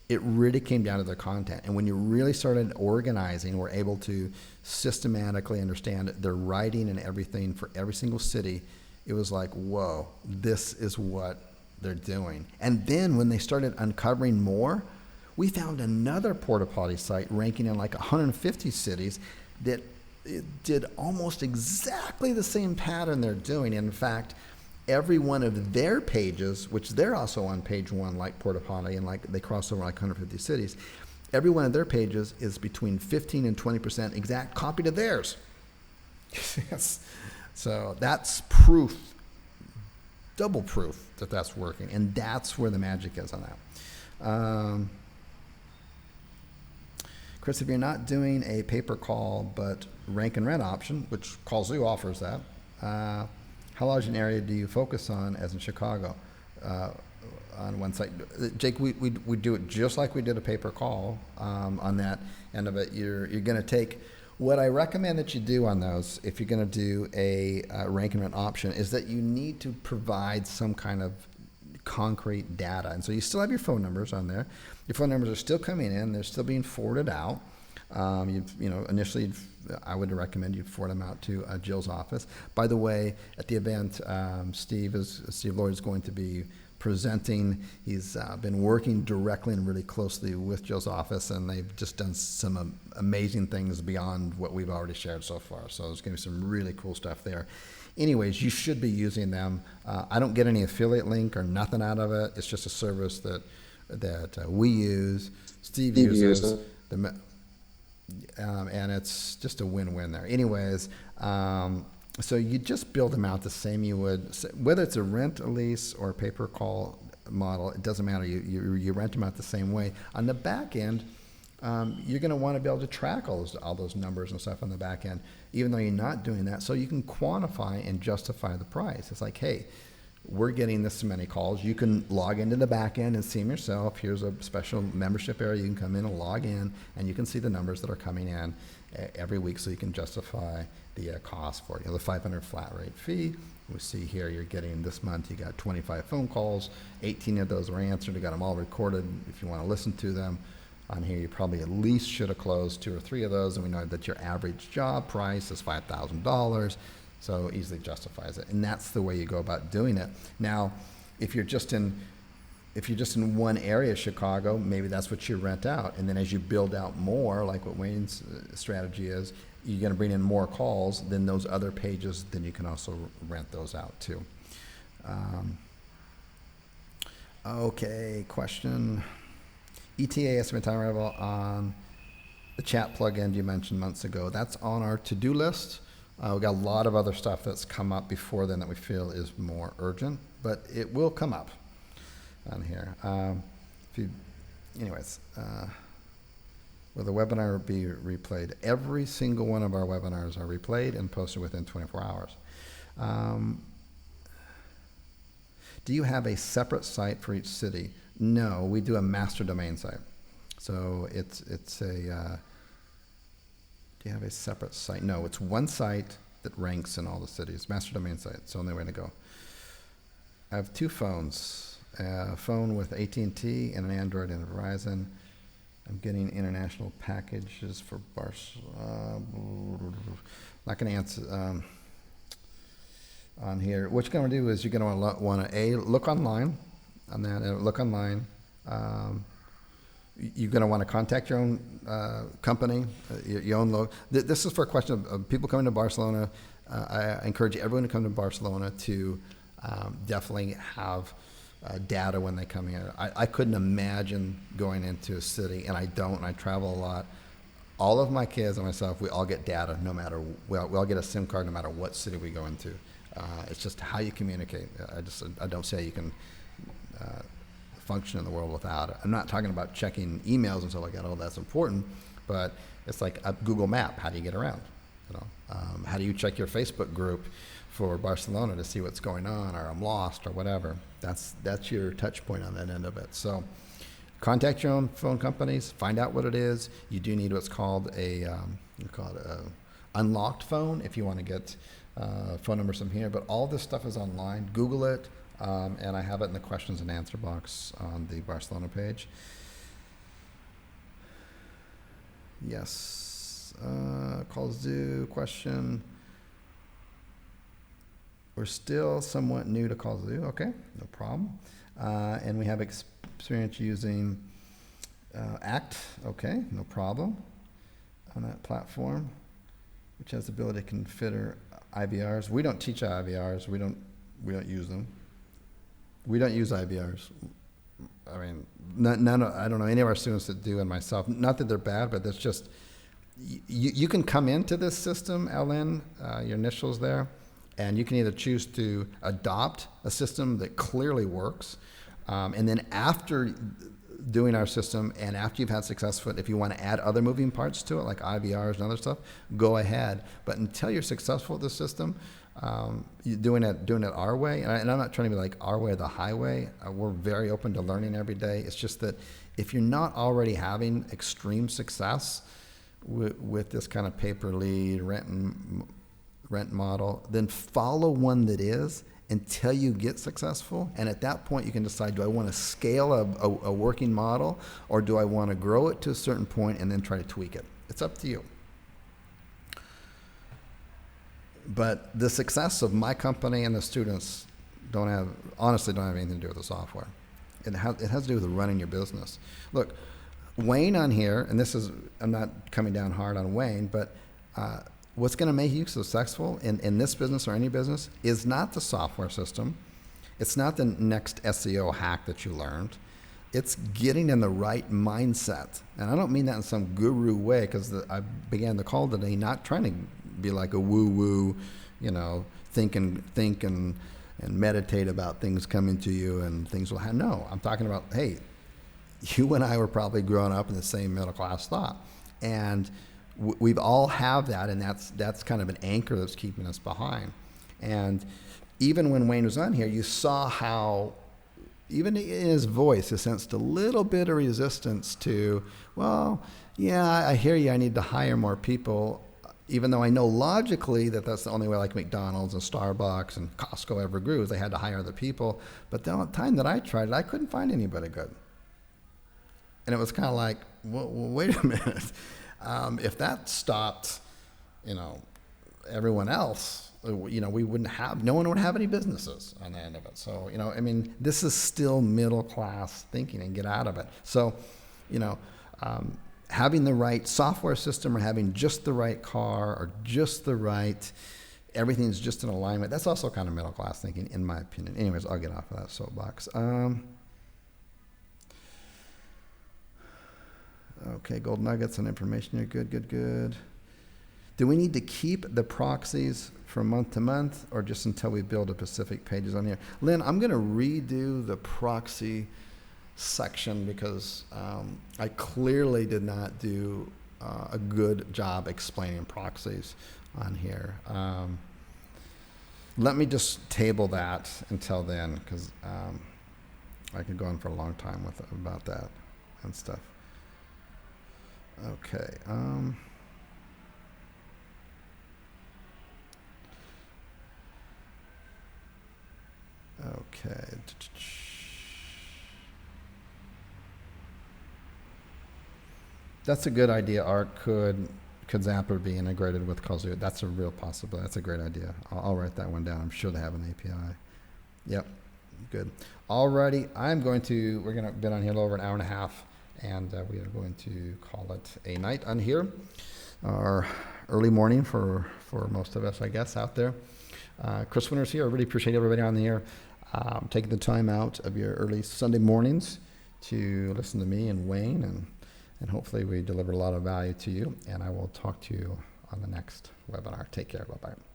It really came down to their content. And when you really started organizing, we're able to systematically understand their writing and everything for every single city. It was like, whoa, this is what they're doing. And then when they started uncovering more, we found another porta potty site ranking in like 150 cities that it did almost exactly the same pattern they're doing. In fact, every one of their pages, which they're also on page one, like porta potty, and like they cross over like 150 cities, every one of their pages is between 15 and 20% exact copy to theirs. Yes. So that's proof, double proof that that's working, and that's where the magic is on that. Chris, if you're not doing a pay-per-call but rank and rent option, which Kallzu offers that, how large an area do you focus on, as in Chicago, on one site? Jake, we do it just like we did a pay-per-call on that end of it. You're going to take, what I recommend that you do on those, if you're going to do a rank and rent option, is that you need to provide some kind of concrete data. And so you still have your phone numbers on there. Your phone numbers are still coming in. They're still being forwarded out. Initially, I would recommend you forward them out to Jill's office. By the way, at the event, Steve Lloyd is going to be presenting. He's been working directly and really closely with Jill's office, and they've just done some amazing things beyond what we've already shared so far. So there's going to be some really cool stuff there. Anyways, you should be using them. I don't get any affiliate link or nothing out of it. It's just a service that we use. Steve uses. And it's just a win-win there. Anyways, so you just build them out the same you would, whether it's a rent, a lease, or a pay-per-call model, it doesn't matter. You rent them out the same way. On the back end, you're going to want to be able to track all those numbers and stuff on the back end, even though you're not doing that, so you can quantify and justify the price. It's like, hey, we're getting this many calls. You can log into the back end and see them yourself. Here's a special membership area. You can come in and log in, and you can see the numbers that are coming in every week, so you can justify the cost for it. The $500 flat rate fee. We see here you're getting this month, you got 25 phone calls. 18 of those were answered. You got them all recorded. If you want to listen to them on here, you probably at least should have closed 2 or 3 of those, and we know that your average job price is $5,000. So easily justifies it, and that's the way you go about doing it. Now, if you're just in one area of Chicago, maybe that's what you rent out, and then as you build out more, like what Wayne's strategy is, you're going to bring in more calls. Then those other pages, then you can also rent those out too. Okay, question. ETA estimate time arrival on the chat plugin you mentioned months ago. That's on our to-do list. We've got a lot of other stuff that's come up before then that we feel is more urgent, but it will come up on here. Will the webinar be replayed? Every single one of our webinars are replayed and posted within 24 hours. Do you have a separate site for each city? No, we do a master domain site. So it's a... Do you have a separate site? No, it's one site that ranks in all the cities. Master domain site. It's the only way to go. I have 2 phones. A phone with AT&T and an Android and Verizon. I'm getting international packages for Barcelona. Not going to answer on here. What you're going to do is you're going to want to look online on that. Look online. You're going to want to contact your own company, your own logo. This is for a question of people coming to Barcelona. I encourage everyone to come to Barcelona to definitely have data when they come here. I couldn't imagine going into a city, and I don't, and I travel a lot. All of my kids and myself, we all get data no matter, we all get a SIM card no matter what city we go into. It's just how you communicate. I don't see how you can function in the world without it. I'm not talking about checking emails and stuff like that. Oh, that's important, but it's like a Google Map. How do you get around? How do you check your Facebook group for Barcelona to see what's going on, or I'm lost, or whatever? That's your touch point on that end of it. So contact your own phone companies, find out what it is. You do need what's called a unlocked phone if you want to get phone numbers from here. But all this stuff is online. Google it, and I have it in the questions and answer box on the Barcelona page. Yes. Kallzu question. We're still somewhat new to Kallzu. Okay, no problem. And we have experience using ACT. Okay, no problem. On that platform, which has the ability to configure IVRs. We don't teach IVRs. We don't use them. We don't use IVRs. I mean, I don't know any of our students that do, and myself. Not that they're bad, but that's just you can come into this system, LN, your initials there, and you can either choose to adopt a system that clearly works, and then after doing our system and after you've had success with it, if you want to add other moving parts to it, like IVRs and other stuff, go ahead. But until you're successful with the system, you're doing it our way. And I'm not trying to be like our way or the highway. We're very open to learning every day. It's just that if you're not already having extreme success with this kind of pay-per-lead rent model, then follow one that is until you get successful. And at that point, you can decide, do I want to scale a working model, or do I want to grow it to a certain point and then try to tweak it? It's up to you. But the success of my company and the students honestly don't have anything to do with the software. It has to do with running your business. Look, Wayne on here, and I'm not coming down hard on Wayne, but what's going to make you successful in this business or any business is not the software system. It's not the next SEO hack that you learned. It's getting in the right mindset. And I don't mean that in some guru way, because I began the call today not trying to be like a woo-woo, think and meditate about things coming to you and things will happen. No, I'm talking about, hey, you and I were probably growing up in the same middle class thought. And we've all have that, and that's kind of an anchor that's keeping us behind. And even when Wayne was on here, you saw how, even in his voice, he sensed a little bit of resistance to, well, yeah, I hear you, I need to hire more people, even though I know logically that that's the only way, like McDonald's and Starbucks and Costco ever grew, is they had to hire other people. But the time that I tried it, I couldn't find anybody good. And it was kind of like, well, wait a minute. If that stopped, everyone else, we wouldn't have, no one would have any businesses on the end of it. So, this is still middle class thinking, and get out of it. So, having the right software system, or having just the right car, or just the right, everything's just in alignment, that's also kind of middle class thinking, in my opinion. Anyways, I'll get off of that soapbox. Okay, gold nuggets on information here. Good. Do we need to keep the proxies from month to month, or just until we build a specific pages on here? Lynn, I'm going to redo the proxy section because I clearly did not do a good job explaining proxies on here. Let me just table that until then, because I could go on for a long time about that and stuff. Okay. Okay. That's a good idea, Art. Could Zapper be integrated with Kallzu? That's a real possibility. That's a great idea. I'll write that one down. I'm sure they have an API. Yep. Good. Alrighty. We're going to been on here a little over an hour and a half. And we are going to call it a night on here, or early morning for most of us, I guess, out there. Chris Winter's here. I really appreciate everybody on here taking the time out of your early Sunday mornings to listen to me and Wayne, and hopefully we deliver a lot of value to you. And I will talk to you on the next webinar. Take care. Bye-bye.